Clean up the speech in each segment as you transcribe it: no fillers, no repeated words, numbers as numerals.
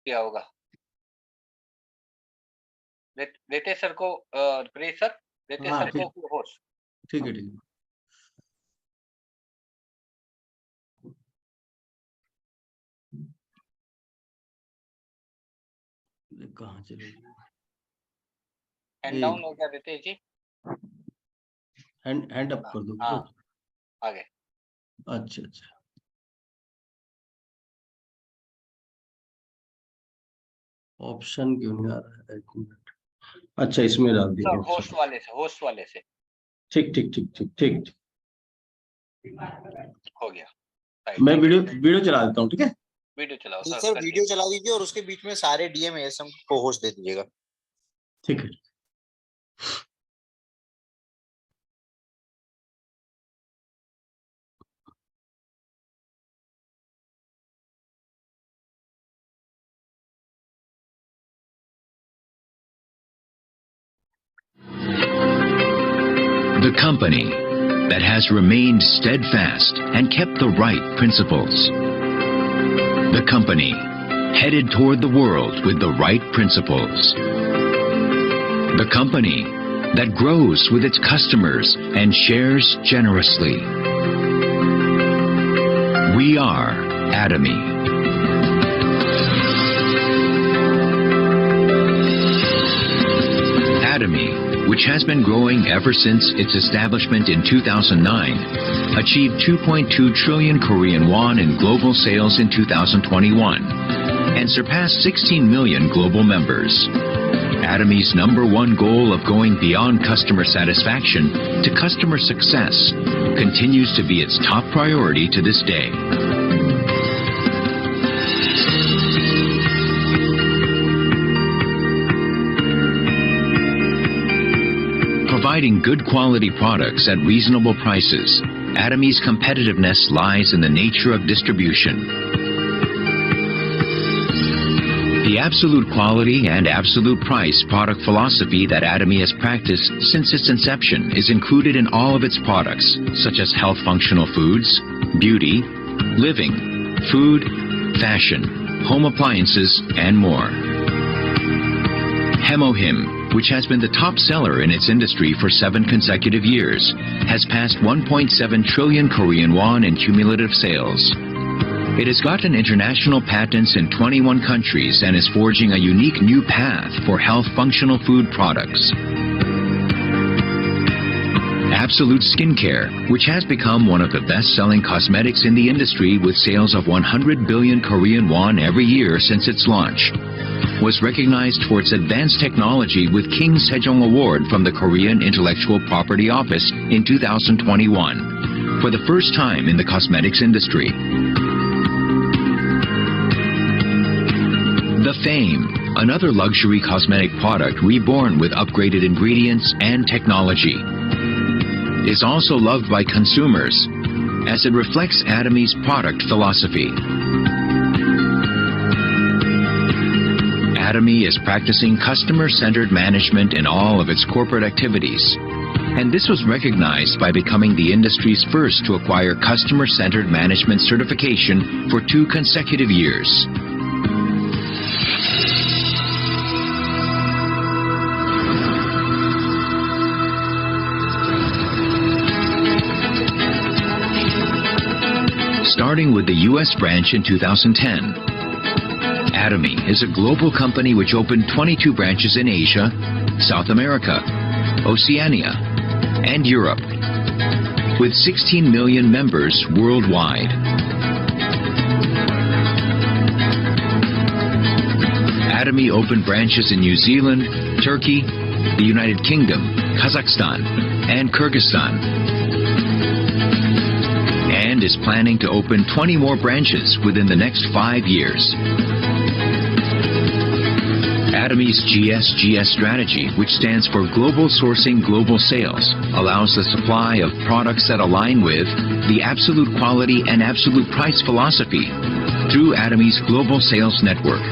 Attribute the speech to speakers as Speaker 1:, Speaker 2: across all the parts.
Speaker 1: किया होगा। देते सर को प्लीज सर, देते
Speaker 2: हाँ,
Speaker 1: सर को होस्ट।
Speaker 2: ठीक है, ठीक है। कहाँ चले गए?
Speaker 1: हैंड डाउन हो गया देते जी,
Speaker 2: हैंड अप कर दो।
Speaker 1: हाँ आगे।
Speaker 2: अच्छा अच्छा, ऑप्शन क्यों नहीं आ रहा है? एक मिनट। अच्छा, इसमें डाल दिया
Speaker 1: सर
Speaker 2: ऑप्शन।
Speaker 1: होस्ट वाले से
Speaker 2: ठीक ठीक ठीक ठीक ठीक।
Speaker 1: हो गया।
Speaker 2: मैं वीडियो चला देता हूँ, ठीक है?
Speaker 1: वीडियो चलाओ
Speaker 3: सर, वीडियो चला दीजिए और उसके बीच में सारे डीएम एएसएम को होस्ट दे दीजिएगा।
Speaker 2: ठीक है।
Speaker 4: The company that has remained steadfast and kept the right principles. The company headed toward the world with the right principles. The company that grows with its customers and shares generously. We are Atomy. Atomy, which has been growing ever since its establishment in 2009, achieved 2.2 trillion Korean won in global sales in 2021 and surpassed 16 million global members. Atomy's #1 goal of going beyond customer satisfaction to customer success continues to be its top priority to this day. Providing good quality products at reasonable prices, Atomy's competitiveness lies in the nature of distribution. The absolute quality and absolute price product philosophy that Atomy has practiced since its inception is included in all of its products, such as health functional foods, beauty, living, food, fashion, home appliances, and more. Hemohim, which has been the top seller in its industry for 7 consecutive years, has passed 1.7 trillion Korean won in cumulative sales. It has gotten international patents in 21 countries and is forging a unique new path for health functional food products. Absolute Skincare, which has become one of the best-selling cosmetics in the industry with sales of 100 billion Korean won every year since its launch, was recognized for its advanced technology with King Sejong Award from the Korean Intellectual Property Office in 2021, for the first time in the cosmetics industry. The Fame, another luxury cosmetic product reborn with upgraded ingredients and technology, is also loved by consumers as it reflects Atomy's product philosophy. Atomy is practicing customer-centered management in all of its corporate activities, and this was recognized by becoming the industry's first to acquire customer-centered management certification for 2 consecutive years. Starting with the U.S. branch in 2010, Atomy is a global company which opened 22 branches in Asia, South America, Oceania, and Europe, with 16 million members worldwide. Atomy opened branches in New Zealand, Turkey, the United Kingdom, Kazakhstan, and Kyrgyzstan, and is planning to open 20 more branches within the next 5 years. Atomy's GSGS strategy, which stands for Global Sourcing Global Sales, allows the supply of products that align with the absolute quality and absolute price philosophy through Atomy's global sales network.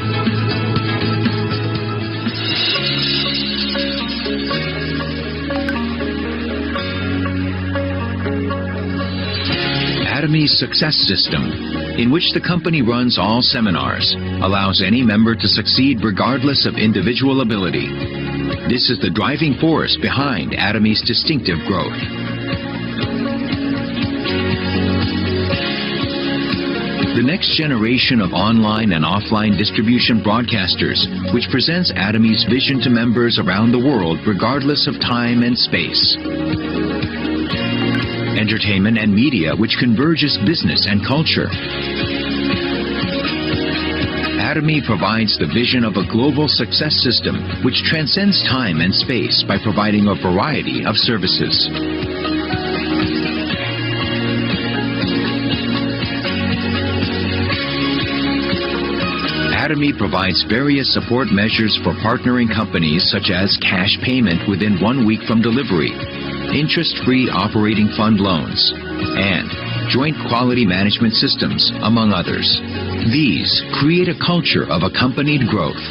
Speaker 4: Atomy's success system in which the company runs all seminars, allows any member to succeed regardless of individual ability. This is the driving force behind Atomy's distinctive growth. The next generation of online and offline distribution broadcasters, which presents Atomy's vision to members around the world regardless of time and space. Entertainment and media, which converges business and culture. Atomy provides the vision of a global success system which transcends time and space by providing a variety of services. Atomy provides various support measures for partnering companies such as cash payment within 1 week from delivery, interest-free operating fund loans, and joint quality management systems, among others. These create a culture of accompanied growth.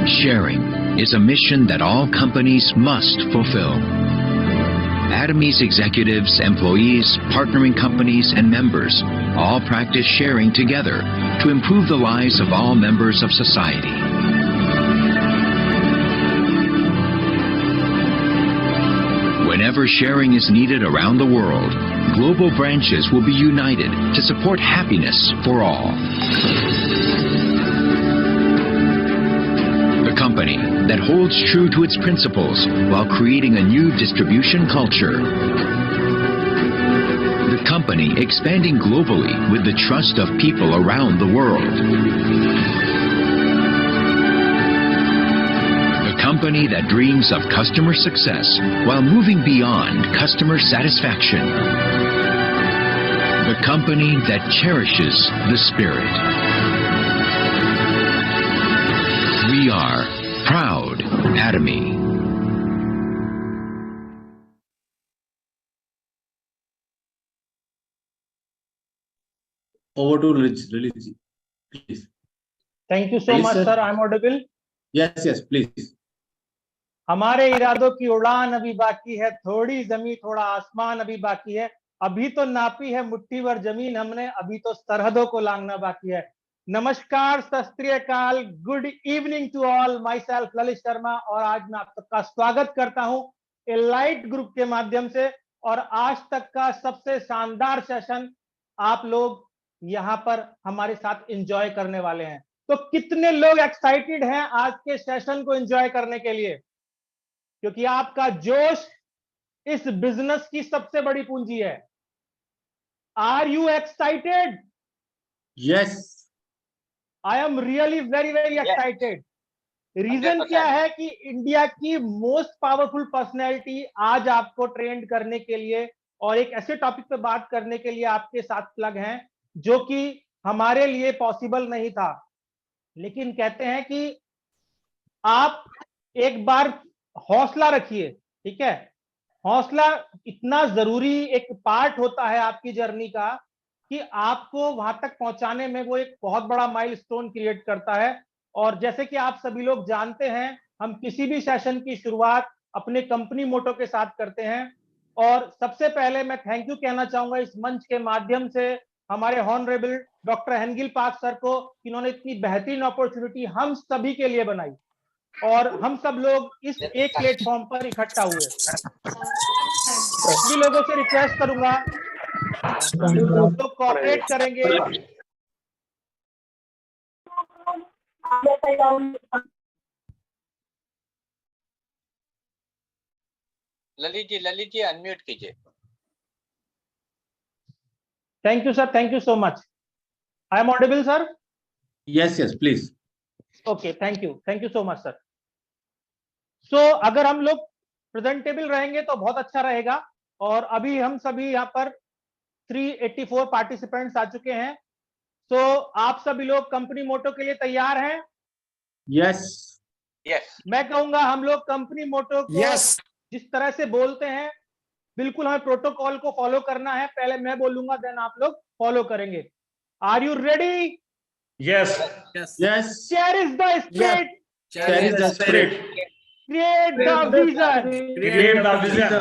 Speaker 4: Sharing is a mission that all companies must fulfill. Atomy's executives, employees, partnering companies, and members all practice sharing together to improve the lives of all members of society. Whenever sharing is needed around the world, global branches will be united to support happiness for all. The company that holds true to its principles while creating a new distribution culture. The company expanding globally with the trust of people around the world. The company that dreams of customer success while moving beyond customer satisfaction. The company that cherishes the spirit. We are proud Atomy.
Speaker 2: Over to Lilith, please.
Speaker 5: Thank you so
Speaker 2: Please,
Speaker 5: much,
Speaker 2: sir.
Speaker 5: sir. I'm audible.
Speaker 2: Yes, please.
Speaker 5: हमारे इरादों की उड़ान अभी बाकी है, थोड़ी जमीन थोड़ा आसमान अभी बाकी है, अभी तो नापी है मुट्ठी भर जमीन हमने, अभी तो सरहदों को लांघना बाकी है। नमस्कार, Sat Sri Akal, good evening to all, myself Lalit Sharma, और आज मैं आप सबका स्वागत करता हूं एलाइट ग्रुप के माध्यम से। और आज तक का सबसे शानदार सेशन आप लोग यहाँ पर हमारे साथ एंजॉय करने वाले हैं। तो कितने लोग एक्साइटेड हैं आज के सेशन को एंजॉय करने के लिए? क्योंकि आपका जोश इस बिजनेस की सबसे बड़ी पूंजी है। Are you excited?
Speaker 2: Yes.
Speaker 5: I am really very very excited. Reason
Speaker 1: 100%।
Speaker 5: क्या है कि इंडिया की मोस्ट पावरफुल पर्सनैलिटी आज आपको ट्रेंड करने के लिए और एक ऐसे टॉपिक पे बात करने के लिए आपके साथ प्लग हैं जो कि हमारे लिए पॉसिबल नहीं था। लेकिन कहते हैं कि आप एक बार हौसला रखिए, ठीक है? हौसला इतना जरूरी एक पार्ट होता है आपकी जर्नी का कि आपको वहां तक पहुंचाने में वो एक बहुत बड़ा माइलस्टोन क्रिएट करता है। और जैसे कि आप सभी लोग जानते हैं, हम किसी भी सेशन की शुरुआत अपने कंपनी मोटो के साथ करते हैं। और सबसे पहले मैं थैंक यू कहना चाहूंगा इस मंच के माध्यम से हमारे हॉनरेबल डॉक्टर हेनगिल पार्क सर को, इन्होंने इतनी बेहतरीन अपॉर्चुनिटी हम सभी के लिए बनाई और हम सब लोग इस एक प्लेटफॉर्म पर इकट्ठा हुए। सभी लोगों से रिक्वेस्ट करूंगा, तो कोऑपरेट करेंगे।
Speaker 1: ललित जी अनम्यूट कीजिए।
Speaker 5: Thank you sir, thank you so much. I am audible sir?
Speaker 2: Yes, please.
Speaker 5: Okay, thank you so much sir. So अगर हम लोग प्रेजेंटेबल रहेंगे तो बहुत अच्छा रहेगा। और अभी हम सभी यहाँ पर 384 पार्टिसिपेंट्स आ चुके हैं। सो आप सभी लोग कंपनी मोटो के लिए तैयार हैं?
Speaker 2: Yes.
Speaker 5: मैं कहूंगा हम लोग कंपनी मोटो को जिस तरह से बोलते हैं, बिल्कुल हमें प्रोटोकॉल को फॉलो करना है। पहले मैं बोलूंगा, देन आप लोग फॉलो करेंगे। Are you ready?
Speaker 2: Yes.
Speaker 5: Share is the spirit. create the vision,
Speaker 6: Create the vision.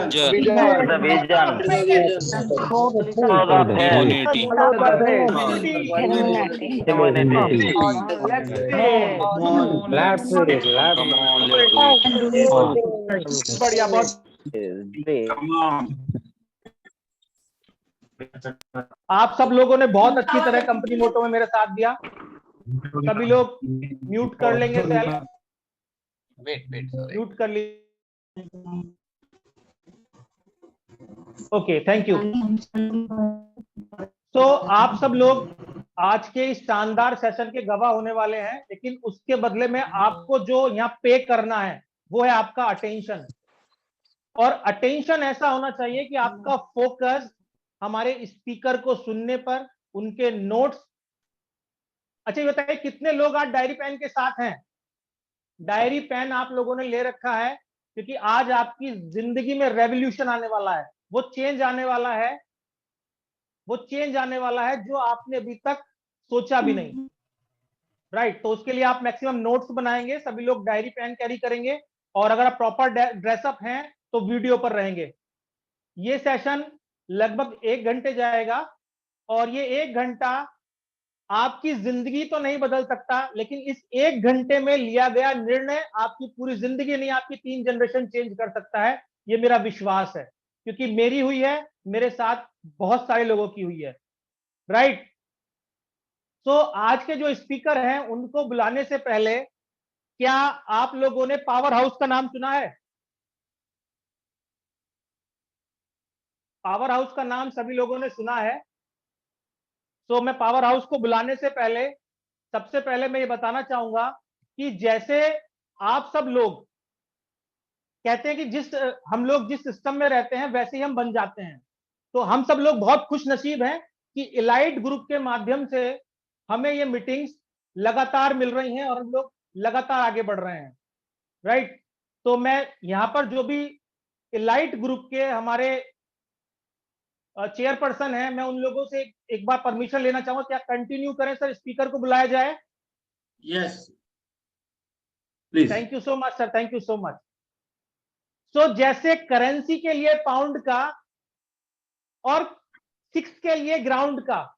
Speaker 5: बढ़िया, बहुत आप सब लोगों ने बहुत अच्छी तरह कंपनी मोटो में मेरे साथ दिया। सभी लोग म्यूट कर लेंगे, सेल
Speaker 1: वेट सॉरी,
Speaker 5: म्यूट कर ली। Okay, thank you. तो आप सब लोग आज के इस शानदार सेशन के गवाह होने वाले हैं, लेकिन उसके बदले में आपको जो यहाँ पे करना है वो है आपका अटेंशन। और अटेंशन ऐसा होना चाहिए कि आपका फोकस हमारे स्पीकर को सुनने पर, उनके नोट्स। अच्छा, ये बताइए कितने लोग आज डायरी पेन के साथ हैं? डायरी पेन आप लोगों ने ले रखा है, क्योंकि आज आपकी जिंदगी में रेवोल्यूशन आने वाला है, वो चेंज आने वाला है, वो चेंज आने वाला है जो आपने अभी तक सोचा भी नहीं। राइट, तो उसके लिए आप मैक्सिमम नोट्स बनाएंगे, सभी लोग डायरी पेन कैरी करेंगे, और अगर आप प्रॉपर ड्रेसअप हैं तो वीडियो पर रहेंगे। ये सेशन लगभग 1 घंटे जाएगा, और ये 1 घंटा आपकी जिंदगी तो नहीं बदल सकता, लेकिन इस 1 घंटे में लिया गया निर्णय आपकी पूरी जिंदगी नहीं, आपकी 3 जनरेशन चेंज कर सकता है। ये मेरा विश्वास है, क्योंकि मेरी हुई है, मेरे साथ बहुत सारे लोगों की हुई है। राइट, तो आज के जो स्पीकर हैं उनको बुलाने से पहले, क्या आप लोगों ने पावर हाउस का नाम सुना है? पावर हाउस का नाम सभी लोगों ने सुना है। तो मैं पावर हाउस को बुलाने से पहले, सबसे पहले मैं ये बताना चाहूंगा कि जैसे आप सब लोग कहते हैं कि हम लोग जिस सिस्टम में रहते हैं वैसे ही हम बन जाते हैं, तो हम सब लोग बहुत खुश नसीब हैं कि इलाइट ग्रुप के माध्यम से हमें ये मीटिंग्स लगातार मिल रही हैं और हम लोग लगातार आगे बढ़ रहे हैं। राइट, तो मैं यहाँ पर जो भी इलाइट ग्रुप के हमारे चेयरपर्सन है, मैं उन लोगों से एक बार परमिशन लेना चाहूंगा, क्या कंटिन्यू करें सर, स्पीकर को बुलाया जाए?
Speaker 2: Yes please.
Speaker 5: Thank you so much sir, thank you so much. So जैसे करेंसी के लिए पाउंड का और 6 के लिए ग्राउंड का,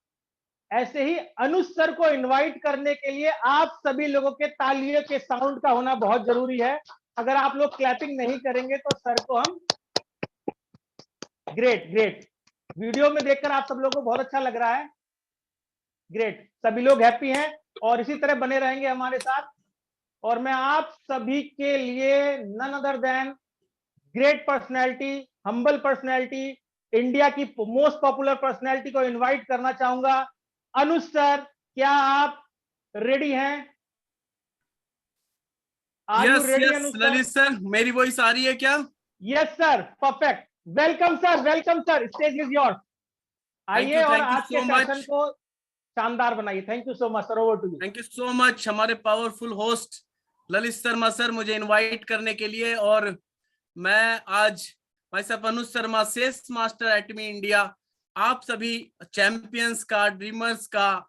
Speaker 5: ऐसे ही अनुज सर को इनवाइट करने के लिए आप सभी लोगों के तालियों के साउंड का होना बहुत जरूरी है। अगर आप लोग क्लैपिंग नहीं करेंगे तो सर को हम ग्रेट वीडियो में देखकर आप सब लोगों को बहुत अच्छा लग रहा है। ग्रेट, सभी लोग हैप्पी हैं और इसी तरह बने रहेंगे हमारे साथ। और मैं आप सभी के लिए none other than great personality, humble personality, India की मोस्ट पॉपुलर पर्सनैलिटी को इनवाइट करना चाहूंगा। अनुज सर, क्या आप रेडी हैं?
Speaker 6: यस ललित सर, मेरी वॉइस आ रही है क्या?
Speaker 5: Yes sir, perfect. Welcome sir, stage is yours. आइए और आज के सेशन को शानदार बनाइए। Thank you so much sir, over to you.
Speaker 6: Thank you so much हमारे powerful host Lalit Sharma sir मुझे इनवाइट करने के लिए। और मैं आज भाई साहब Anuj Sharma, sales master एटमी India, आप सभी चैंपियंस का, ड्रीमर्स का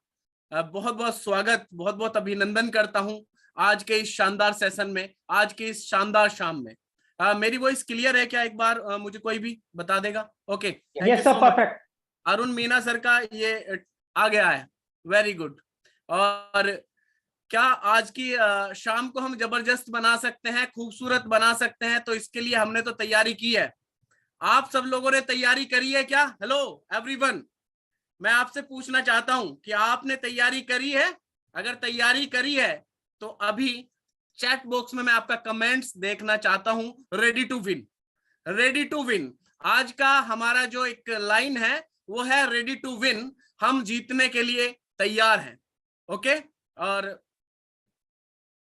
Speaker 6: बहुत बहुत स्वागत, बहुत बहुत अभिनंदन करता हूं आज के इस शानदार सेशन में, आज के इस शानदार शाम में। मेरी वॉइस क्लियर है क्या? एक बार मुझे कोई भी बता देगा। Okay,
Speaker 5: yes sir, perfect.
Speaker 6: Arun Meena sir का ये आ गया है, वेरी गुड। और क्या आज की शाम को हम जबरदस्त बना सकते हैं, खूबसूरत बना सकते हैं? तो इसके लिए हमने तो तैयारी की है। आप सब लोगों ने तैयारी करी है क्या? हेलो एवरीवन, मैं आपसे पूछना चाहता हूं कि आपने तैयारी करी है? अगर तैयारी करी है तो अभी चैट बॉक्स में मैं आपका कमेंट्स देखना चाहता हूं। Ready to win, ready to win. आज का हमारा जो एक लाइन है वो है रेडी टू विन, हम जीतने के लिए तैयार हैं। ओके, और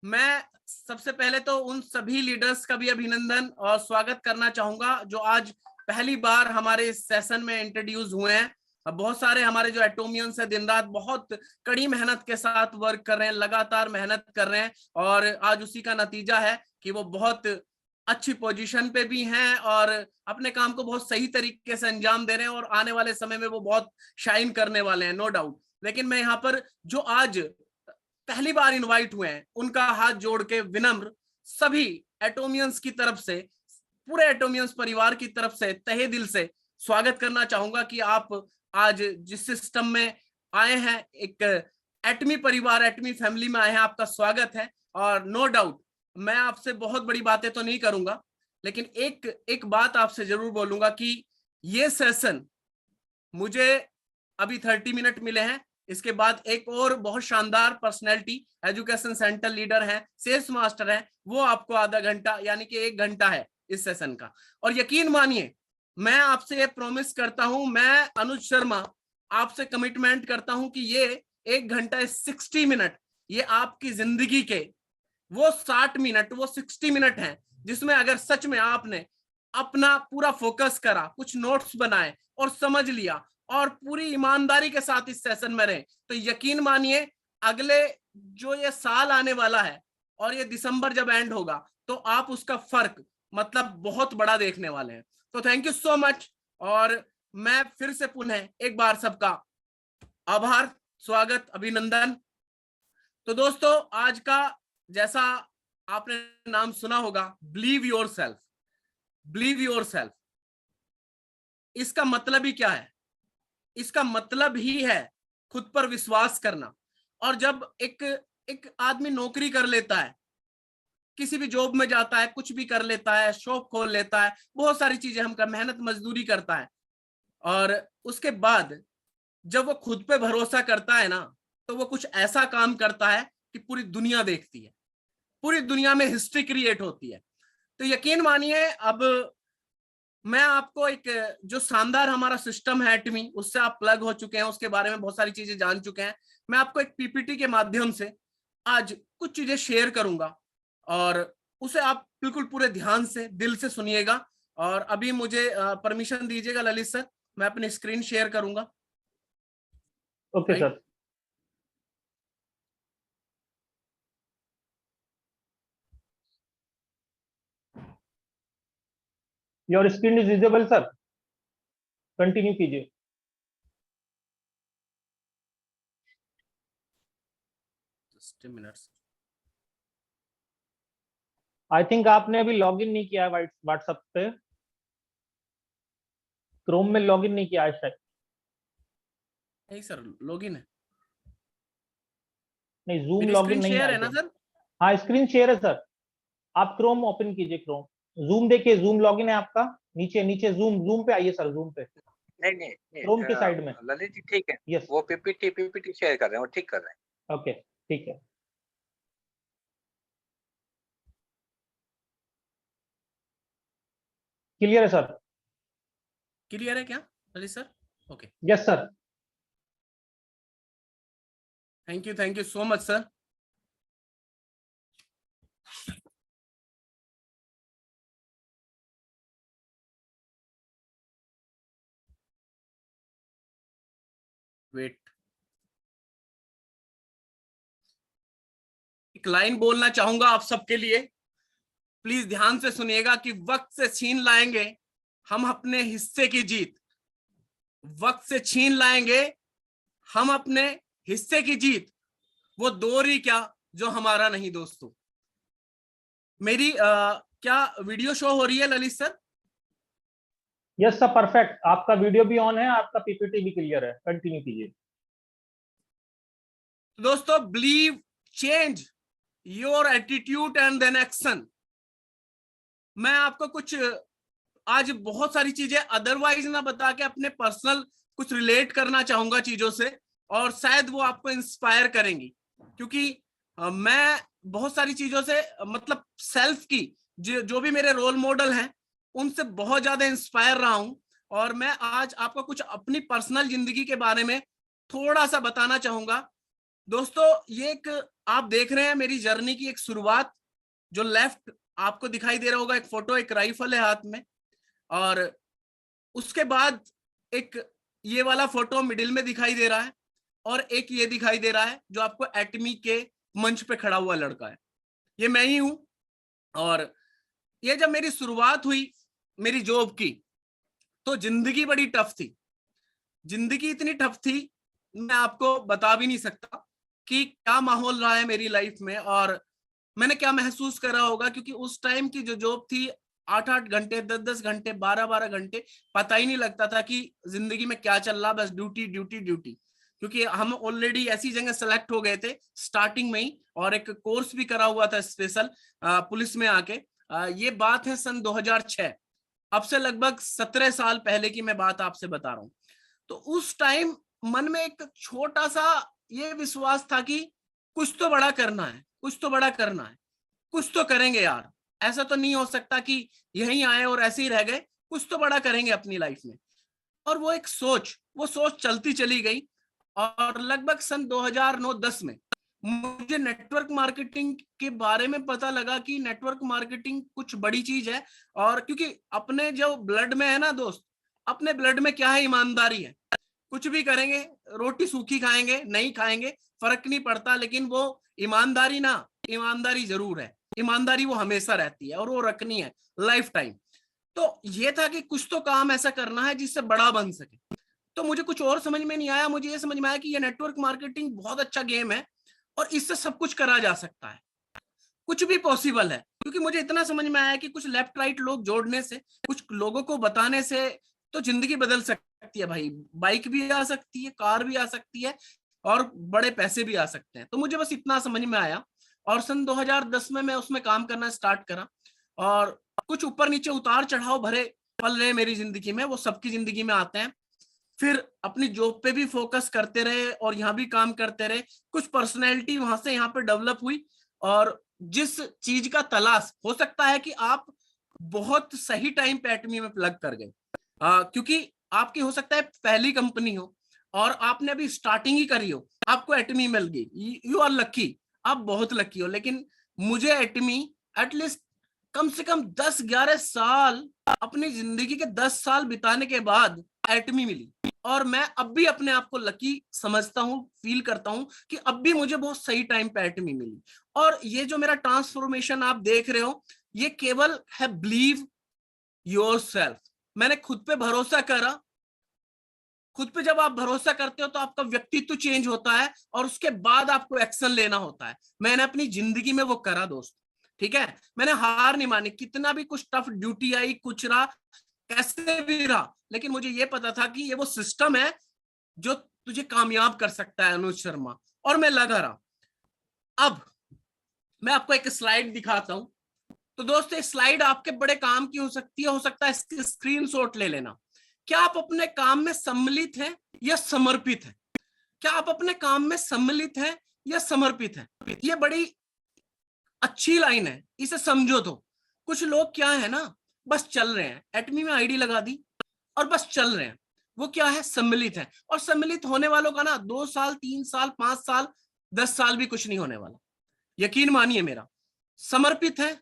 Speaker 6: मैं सबसे पहले तो उन सभी लीडर्स का भी अभिनंदन और स्वागत करना चाहूंगा जो आज पहली बार हमारे इस सेशन में इंट्रोड्यूस हुए हैं। बहुत सारे हमारे जो एटोमियंस है दिन रात बहुत कड़ी मेहनत के साथ वर्क कर रहे हैं, लगातार मेहनत कर रहे हैं, और आज उसी का नतीजा है कि वो बहुत अच्छी पोजीशन पे भी हैं और अपने काम को बहुत सही तरीके से अंजाम दे रहे हैं, और आने वाले समय में वो बहुत शाइन करने वाले हैं, नो डाउट। लेकिन मैं यहाँ पर जो आज पहली बार इनवाइट हुए हैं उनका हाथ जोड़ के विनम्र सभी एटोमियंस की तरफ से, पूरे एटोमियंस परिवार की तरफ से तहे दिल से स्वागत करना चाहूंगा कि आप आज जिस सिस्टम में आए हैं, एक एटमी परिवार, एटमी फैमिली में आए हैं, आपका स्वागत है। और नो डाउट मैं आपसे बहुत बड़ी बातें तो नहीं करूंगा, लेकिन एक बात आपसे जरूर बोलूंगा कि ये सेशन मुझे अभी 30 मिनट मिले हैं, इसके बाद एक और बहुत शानदार पर्सनैलिटी, एजुकेशन सेंटर लीडर है, सेल्स मास्टर है, वो आपको आधा घंटा यानी कि 1 घंटा है इस सेशन का। और यकीन मानिए मैं आपसे ये प्रॉमिस करता हूं, मैं अनुज शर्मा आपसे कमिटमेंट करता हूं कि ये 1 घंटा 60 मिनट ये आपकी जिंदगी के वो 60 मिनट, वो 60 मिनट हैं जिसमें अगर सच में आपने अपना पूरा फोकस करा, कुछ नोट्स बनाए और समझ लिया और पूरी ईमानदारी के साथ इस सेशन में रहे, तो यकीन मानिए अगले जो ये साल आने वाला है और ये दिसंबर जब एंड होगा तो आप उसका फर्क मतलब बहुत बड़ा देखने वाले हैं। तो थैंक यू सो मच, और मैं फिर से पुनः एक बार सबका आभार, स्वागत, अभिनंदन। तो दोस्तों आज का जैसा आपने नाम सुना होगा, बिलीव योरसेल्फ, बिलीव योरसेल्फ, इसका मतलब ही क्या है? इसका मतलब ही है खुद पर विश्वास करना। और जब एक आदमी नौकरी कर लेता है, किसी भी जॉब में जाता है, कुछ भी कर लेता है, शॉप खोल लेता है, बहुत सारी चीजें हम कर, मेहनत मजदूरी करता है, और उसके बाद जब वो खुद पे भरोसा करता है ना, तो वो कुछ ऐसा काम करता है कि पूरी दुनिया देखती है, पूरी दुनिया में हिस्ट्री क्रिएट होती है। तो यकीन मानिए अब मैं आपको एक जो शानदार हमारा सिस्टम है एटमी, उससे आप प्लग हो चुके हैं, उसके बारे में बहुत सारी चीजें जान चुके हैं। मैं आपको एक पीपीटी के माध्यम से आज कुछ चीजें शेयर करूंगा और उसे आप बिल्कुल पूरे ध्यान से, दिल से सुनिएगा। और अभी मुझे परमिशन दीजिएगा ललित सर, मैं अपनी स्क्रीन शेयर करूंगा।
Speaker 5: Okay sir. Your screen is visible sir, continue कीजिए। आई थिंक आपने अभी लॉगिन नहीं किया है व्हाट्सएप पे, क्रोम में लॉगिन नहीं किया है शायद।
Speaker 6: नहीं सर, लॉगिन है।
Speaker 5: नहीं, जूम लॉगिन नहीं
Speaker 6: है ना सर?
Speaker 5: हाँ स्क्रीन शेयर है सर, आप क्रोम ओपन कीजिए, क्रोम जूम देखिए, जूम लॉगिन है आपका, नीचे नीचे जूम पे आइए सर, जूम पे।
Speaker 1: नहीं
Speaker 5: क्रोम के साइड में।
Speaker 1: ललित जी ठीक है,
Speaker 5: यस
Speaker 1: वो पीपीटी शेयर कर रहे हैं, वो ठीक कर रहे हैं।
Speaker 5: ओके ठीक है। क्लियर है सर?
Speaker 6: क्लियर है क्या Lalit sir? Okay,
Speaker 5: yes sir.
Speaker 6: Thank you so much sir. Wait, एक लाइन बोलना चाहूंगा आप सबके लिए, प्लीज ध्यान से सुनिएगा कि वक्त से छीन लाएंगे हम अपने हिस्से की जीत, वक्त से छीन लाएंगे हम अपने हिस्से की जीत, वो दौर ही क्या जो हमारा नहीं। दोस्तों मेरी क्या वीडियो शो हो रही है Lalit sir?
Speaker 5: Yes sir, perfect, आपका वीडियो भी ऑन है, आपका पीपीटी भी क्लियर है, कंटिन्यू कीजिए।
Speaker 6: दोस्तों believe, change your attitude and then action. मैं आपको कुछ आज बहुत सारी चीजें अदरवाइज ना बता के अपने पर्सनल कुछ रिलेट करना चाहूंगा चीजों से, और शायद वो आपको इंस्पायर करेंगी, क्योंकि मैं बहुत सारी चीजों से मतलब सेल्फ की जो भी मेरे रोल मॉडल हैं उनसे बहुत ज्यादा इंस्पायर रहा हूं। और मैं आज आपको कुछ अपनी पर्सनल जिंदगी के बारे में थोड़ा सा बताना चाहूंगा। दोस्तों ये एक आप देख रहे हैं मेरी जर्नी की एक शुरुआत, जो लेफ्ट आपको दिखाई दे रहा होगा एक फोटो, एक राइफल है हाथ में, और उसके बाद एक ये वाला फोटो मिडिल में दिखाई दे रहा है, और एक ये दिखाई दे रहा है जो आपको एटमी के मंच पे खड़ा हुआ लड़का है, ये मैं ही हूं। और ये जब मेरी शुरुआत हुई मेरी जॉब की, तो जिंदगी बड़ी टफ थी, जिंदगी इतनी टफ थी मैं आपको बता भी नहीं सकता कि क्या माहौल रहा है मेरी लाइफ में। और मैंने क्या महसूस करा होगा, क्योंकि उस टाइम की जो जॉब थी 8-8 घंटे, 10-10 घंटे, 12-12 घंटे, पता ही नहीं लगता था कि जिंदगी में क्या चल रहा, बस ड्यूटी ड्यूटी ड्यूटी। क्योंकि हम ऑलरेडी ऐसी जगह सेलेक्ट हो गए थे स्टार्टिंग में ही, और एक कोर्स भी करा हुआ था स्पेशल पुलिस में आके। ये बात है सन 2006, अब से लगभग 17 साल पहले की मैं बात आपसे बता रहा हूँ। तो उस टाइम मन में एक छोटा सा ये विश्वास था कि कुछ तो बड़ा करना है, कुछ तो बड़ा करना है, कुछ तो करेंगे यार, ऐसा तो नहीं हो सकता कि यहीं आए और ऐसे ही रह गए, कुछ तो बड़ा करेंगे अपनी लाइफ में। और वो एक सोच, वो सोच चलती चली गई, और लगभग सन 2009-10 में मुझे नेटवर्क मार्केटिंग के बारे में पता लगा कि नेटवर्क मार्केटिंग कुछ बड़ी चीज है। और क्योंकि अपने जो ब्लड में है ना दोस्त, अपने ब्लड में क्या है, ईमानदारी है। कुछ भी करेंगे, रोटी सूखी खाएंगे, नहीं खाएंगे, फर्क नहीं पड़ता, लेकिन वो ईमानदारी ना, ईमानदारी जरूर है, ईमानदारी वो हमेशा रहती है और वो रखनी है लाइफ टाइम। तो ये था कि कुछ तो काम ऐसा करना है जिससे बड़ा बन सके। तो मुझे कुछ और समझ में नहीं आया, मुझे ये समझ में आया कि ये नेटवर्क मार्केटिंग बहुत अच्छा गेम है और इससे सब कुछ करा जा सकता है, कुछ भी पॉसिबल है। क्योंकि मुझे इतना समझ में आया कि कुछ लेफ्ट राइट लोग जोड़ने से, कुछ लोगों को बताने से तो जिंदगी बदल सकती है भाई। बाइक भी आ सकती है, कार भी आ सकती है, और बड़े पैसे भी आ सकते हैं। तो मुझे बस इतना समझ में आया, और सन 2010 में मैं उसमें काम करना स्टार्ट करा। और कुछ ऊपर नीचे उतार चढ़ाव भरे पल रहे मेरी जिंदगी में, वो सबकी जिंदगी में आते हैं। फिर अपनी जॉब पे भी फोकस करते रहे और यहाँ भी काम करते रहे। कुछ पर्सनैलिटी वहां से यहाँ पे डेवलप हुई, और जिस चीज का तलाश, हो सकता है कि आप बहुत सही टाइम पे एटमी में प्लग कर गए, क्योंकि आपकी हो सकता है पहली कंपनी हो और आपने अभी स्टार्टिंग ही करी हो, आपको एटमी मिल गई, यू आर लकी, आप बहुत लकी हो। लेकिन मुझे एटमी एटलीस्ट कम से कम 10-11 साल, अपनी जिंदगी के 10 साल बिताने के बाद एटमी मिली, और मैं अब भी अपने आप को लकी समझता हूँ, फील करता हूँ कि अब भी मुझे बहुत सही टाइम पे एटमी मिली। और ये जो मेरा ट्रांसफॉर्मेशन आप देख रहे हो, ये केवल है बिलीव योरसेल्फ। मैंने खुद पे भरोसा करा। खुद पे जब आप भरोसा करते हो तो आपका व्यक्तित्व चेंज होता है, और उसके बाद आपको एक्शन लेना होता है। मैंने अपनी जिंदगी में वो करा दोस्त, ठीक है। मैंने हार नहीं मानी, कितना भी कुछ टफ ड्यूटी आई, कुछ रहा, कैसे भी रहा, लेकिन मुझे ये पता था कि ये वो सिस्टम है जो तुझे कामयाब कर सकता है, अनुज शर्मा, और मैं लगा रहा। अब मैं आपको एक स्लाइड दिखाता हूं। तो दोस्तों, ये स्लाइड आपके बड़े काम की हो सकती है, हो सकता है इसकी स्क्रीनशॉट ले लेना। क्या आप अपने काम में सम्मिलित हैं या समर्पित हैं? क्या आप अपने काम में सम्मिलित हैं या समर्पित हैं? ये बड़ी अच्छी लाइन है, इसे समझो। तो कुछ लोग क्या है ना, बस चल रहे हैं, एटमी में आईडी लगा दी और बस चल रहे हैं। वो क्या है, सम्मिलित है। और सम्मिलित होने वालों का ना 2 साल, 3 साल, 5 साल, 10 साल भी कुछ नहीं होने वाला, यकीन मानिए मेरा। समर्पित है।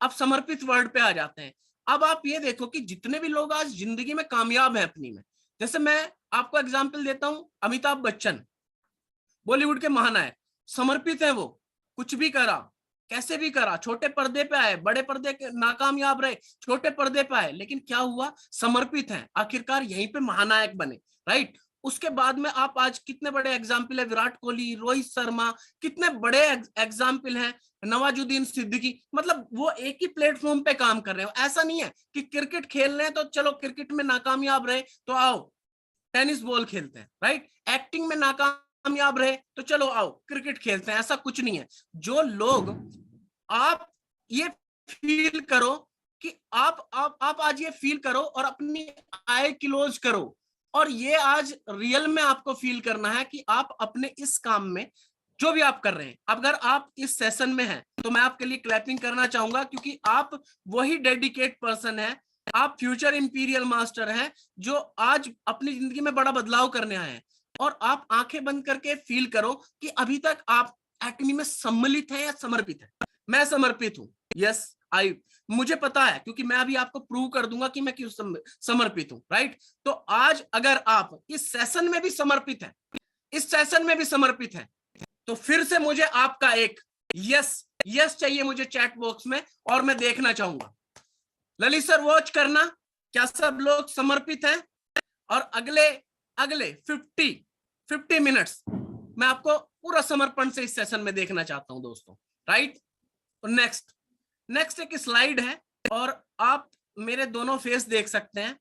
Speaker 6: अब समर्पित वर्ड पे आ जाते हैं। अब आप ये देखो कि जितने भी लोग आज जिंदगी में कामयाब हैं अपनी में, जैसे मैं आपको एग्जाम्पल देता हूं, अमिताभ बच्चन, बॉलीवुड के महानायक, समर्पित है वो, कुछ भी करा, कैसे भी करा, छोटे पर्दे पे आए, बड़े पर्दे के नाकामयाब रहे, छोटे पर्दे पे आए, लेकिन क्या हुआ, समर्पित हैं, आखिरकार यहीं पे महानायक बने, राइट। उसके बाद में आप आज कितने बड़े एग्जाम्पल है, विराट कोहली, रोहित शर्मा, कितने बड़े एग्जाम्पल हैं, नवाजुद्दीन सिद्दीकी। मतलब वो एक ही प्लेटफॉर्म पे काम कर रहे हो। ऐसा नहीं है कि क्रिकेट खेल रहे हैं तो चलो क्रिकेट में नाकामयाब रहे तो आओ टेनिस बॉल खेलते हैं, राइट। एक्टिंग में नाकामयाब रहे तो चलो आओ क्रिकेट खेलते हैं, ऐसा कुछ नहीं है। जो लोग, आप ये फील करो कि आप आज ये फील करो और अपनी आई क्लोज करो, और ये आज रियल में आपको फील करना है कि आप अपने इस काम में जो भी आप कर रहे हैं, अगर आप इस सेशन में हैं तो मैं आपके लिए क्लैपिंग करना चाहूंगा, क्योंकि आप वही डेडिकेट पर्सन है, आप फ्यूचर इंपीरियल मास्टर हैं जो आज अपनी जिंदगी में बड़ा बदलाव करने आए हैं। और आप आंखें बंद करके फील करो कि अभी तक आप एटमी में सम्मिलित हैं या समर्पित हैं। मैं समर्पित हूं, यस मुझे पता है, क्योंकि मैं अभी आपको प्रूव कर दूंगा कि मैं क्यों समर्पित हूं, राइट। तो आज अगर आप इस सेशन में भी समर्पित हैं, इस सेशन में भी समर्पित हैं, तो फिर से मुझे आपका एक यस चाहिए मुझे चैट बॉक्स में, और मैं देखना चाहूंगा। ललित सर वॉच करना, क्या सब लोग समर्पित हैं? और अगले 50 मिनट्स मैं आपको पूरा समर्पण से इस सेशन में देखना चाहता हूं दोस्तों, राइट। नेक्स्ट एक स्लाइड है और आप मेरे दोनों फेस देख सकते हैं।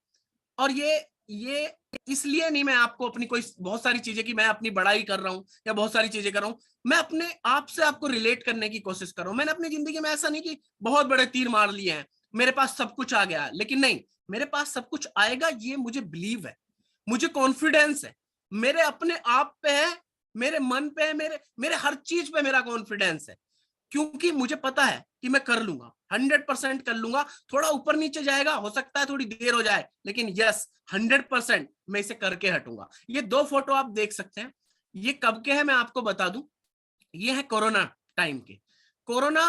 Speaker 6: और ये इसलिए नहीं मैं आपको अपनी कोई बहुत सारी चीजें की मैं अपनी बड़ाई कर रहा हूं या बहुत सारी चीजें कर रहा हूं, मैं अपने आप से आपको रिलेट करने की कोशिश कर रहा हूं। मैंने अपनी जिंदगी में ऐसा नहीं कि बहुत बड़े तीर मार लिए हैं, मेरे पास सब कुछ आ गया, लेकिन नहीं, मेरे पास सब कुछ आएगा ये मुझे बिलीव है, मुझे कॉन्फिडेंस है, मेरे अपने आप पे है, मेरे मन पे है, मेरे हर चीज पे मेरा कॉन्फिडेंस है, क्योंकि मुझे पता है कि मैं कर लूंगा, 100% कर लूंगा। थोड़ा ऊपर नीचे जाएगा, हो सकता है थोड़ी देर हो जाए, लेकिन यस 100% मैं इसे करके हटूंगा। ये 2 फोटो आप देख सकते हैं, ये कब के हैं मैं आपको बता दूं, ये है कोरोना टाइम के। कोरोना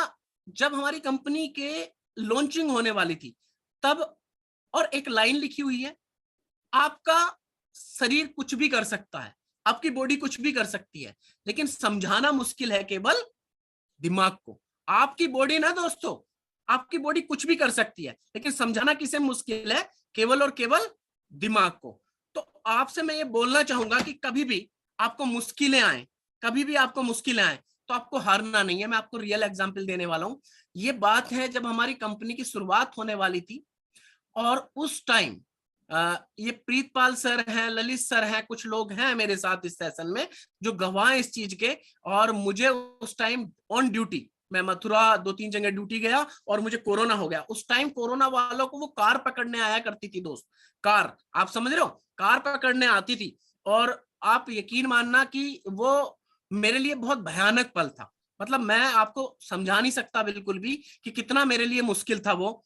Speaker 6: जब हमारी कंपनी के लॉन्चिंग होने वाली थी तब, और एक लाइन लिखी हुई है, आपका शरीर कुछ भी कर सकता है, आपकी बॉडी कुछ भी कर सकती है, लेकिन समझाना मुश्किल है केवल दिमाग को। आपकी बॉडी ना दोस्तों, आपकी बॉडी कुछ भी कर सकती है, लेकिन समझाना किसे मुश्किल है, केवल और केवल दिमाग को। तो आपसे मैं ये बोलना चाहूंगा कि कभी भी आपको मुश्किलें आए, कभी भी आपको मुश्किलें आए तो आपको हारना नहीं है। मैं आपको रियल एग्जांपल देने वाला हूं। ये बात है जब हमारी कंपनी की शुरुआत होने वाली थी, और उस टाइम ये प्रीतपाल सर हैं, ललित सर हैं, कुछ लोग हैं मेरे साथ इस सेशन में जो गवाह हैं इस चीज के। और मुझे उस टाइम ऑन ड्यूटी, मैं मथुरा 2-3 जगह ड्यूटी गया और मुझे कोरोना हो गया। उस टाइम कोरोना वालों को वो कार पकड़ने आया करती थी दोस्त, कार, आप समझ रहे हो, कार पकड़ने आती थी। और आप यकीन मानना कि वो मेरे लिए बहुत भयानक पल था, मतलब मैं आपको समझा नहीं सकता बिल्कुल भी कि कितना मेरे लिए मुश्किल था वो।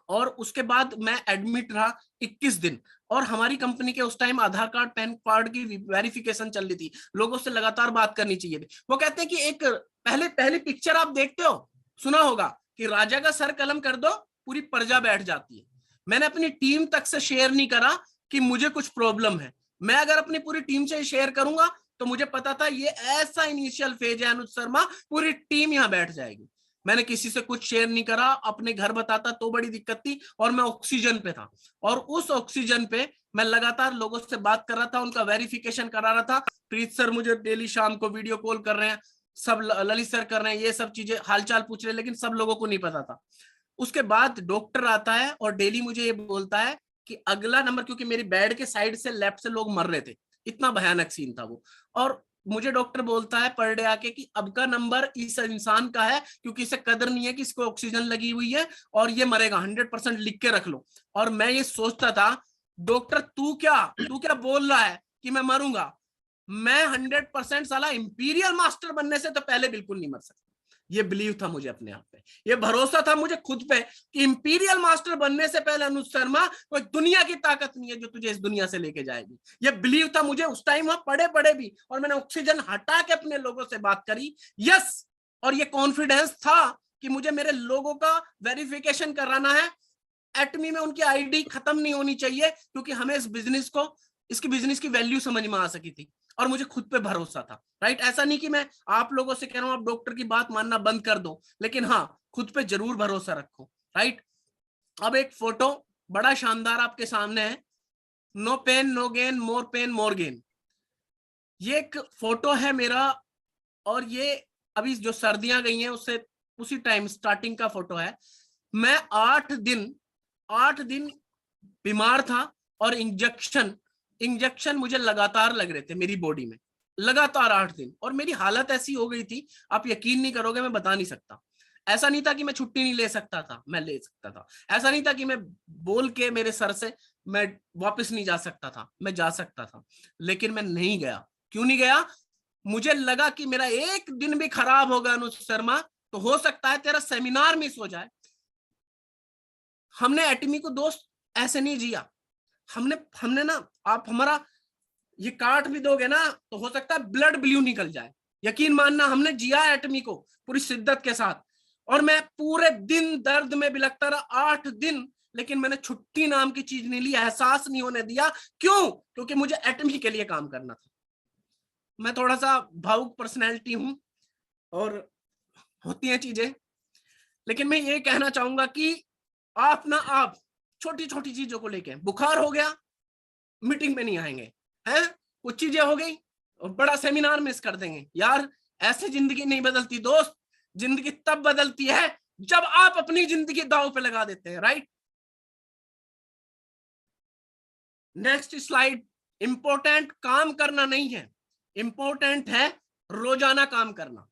Speaker 6: और उसके बाद मैं एडमिट रहा 21 दिन, और हमारी कंपनी के उस टाइम आधार कार्ड पैन कार्ड की वेरिफिकेशन चल रही थी, लोगों से लगातार बात करनी चाहिए थी। वो कहते हैं कि एक पहली पिक्चर आप देखते हो, सुना होगा कि राजा का सर कलम कर दो पूरी प्रजा बैठ जाती है। मैंने अपनी टीम तक से शेयर नहीं करा कि मुझे कुछ प्रॉब्लम है, मैं अगर अपनी पूरी टीम से शेयर करूंगा तो मुझे पता था ये ऐसा इनिशियल फेज है अनुज शर्मा, पूरी टीम यहाँ बैठ जाएगी। मैंने किसी से कुछ शेयर नहीं करा, अपने घर बताता तो बड़ी दिक्कत थी, और मैं ऑक्सीजन पे था, और उस ऑक्सीजन पे मैं लगातार लोगों से बात कर रहा था, उनका वेरिफिकेशन करा रहा था। प्रीत सर मुझे डेली शाम को वीडियो कॉल कर रहे हैं, सब ललित सर कर रहे हैं, ये सब चीजें हालचाल पूछ रहे हैं, लेकिन सब लोगों को नहीं पता था। उसके बाद डॉक्टर आता है और डेली मुझे ये बोलता है कि अगला नंबर, क्योंकि मेरी बेड के साइड से लेफ्ट से लोग मर रहे थे, इतना भयानक सीन था वो। और मुझे डॉक्टर बोलता है पर डे आके कि अब का नंबर इस इंसान का है, क्योंकि इसे कदर नहीं है कि इसको ऑक्सीजन लगी हुई है और ये मरेगा, 100% लिख के रख लो। और मैं ये सोचता था, डॉक्टर तू क्या बोल रहा है कि मैं मरूंगा? मैं 100% साला इंपीरियल मास्टर बनने से तो पहले बिल्कुल नहीं मर सकता। ये बिलीव था मुझे अपने आप पे, ये भरोसा था मुझे खुद पे कि इंपीरियल मास्टर बनने से पहले अनुज शर्मा, कोई दुनिया की ताकत नहीं है जो तुझे इस दुनिया से लेके जाएगी। ये बिलीव था मुझे उस टाइम, वहां पड़े भी, और मैंने ऑक्सीजन हटा के अपने लोगों से बात करी, यस। और ये कॉन्फिडेंस था कि मुझे मेरे लोगों का वेरिफिकेशन कराना है, एटमी में उनकी आईडी खत्म नहीं होनी चाहिए, क्योंकि हमें इस बिजनेस को, इसकी बिजनेस की वैल्यू समझ में आ सकी थी, और मुझे खुद पे भरोसा था। राइट, ऐसा नहीं कि मैं आप लोगों से कह रहा हूं आप डॉक्टर की बात मानना बंद कर दो, लेकिन हाँ, खुद पे जरूर भरोसा रखो। राइट, अब एक फोटो बड़ा शानदार आपके सामने है, no pain no gain, more pain more gain. ये एक फोटो है मेरा, और ये अभी जो सर्दियां गई हैं उससे उसी टाइम स्टार्टिंग का फोटो है। मैं 8 दिन बीमार था, और इंजेक्शन मुझे लगातार लग रहे थे मेरी बॉडी में, लगातार 8 दिन। और मेरी हालत ऐसी हो गई थी, आप यकीन नहीं करोगे, मैं बता नहीं सकता। ऐसा नहीं था कि मैं छुट्टी नहीं ले सकता था, मैं ले सकता था। ऐसा नहीं था कि मैं बोल के मेरे सर से मैं वापस नहीं जा सकता था, मैं जा सकता था, लेकिन मैं नहीं गया। क्यों नहीं गया? मुझे लगा कि मेरा एक दिन भी खराब होगा अनुज शर्मा तो हो सकता है तेरा सेमिनार मिस हो जाए। हमने एटमी को दोस्त ऐसे नहीं जिया, हमने ना, आप हमारा ये काट भी दोगे ना तो हो सकता है ब्लड ब्लू निकल जाए। यकीन मानना, हमने जिया एटमी को पूरी शिद्दत के साथ, और मैं पूरे दिन दर्द में बिलखता रहा 8 दिन, लेकिन मैंने छुट्टी नाम की चीज नहीं ली, एहसास नहीं होने दिया। क्यों? क्योंकि मुझे एटमी के लिए काम करना था। मैं थोड़ा सा भावुक पर्सनैलिटी हूं और होती हैं चीजें, लेकिन मैं ये कहना चाहूंगा कि आप छोटी छोटी चीजों को लेके, बुखार हो गया मीटिंग में नहीं आएंगे, हैं, कुछ चीजें हो गई बड़ा सेमिनार मिस कर देंगे। यार ऐसे जिंदगी नहीं बदलती दोस्त, जिंदगी तब बदलती है जब आप अपनी जिंदगी दांव पे लगा देते हैं, राइट। Next slide. इंपॉर्टेंट काम करना नहीं है, इंपॉर्टेंट है रोजाना काम करना।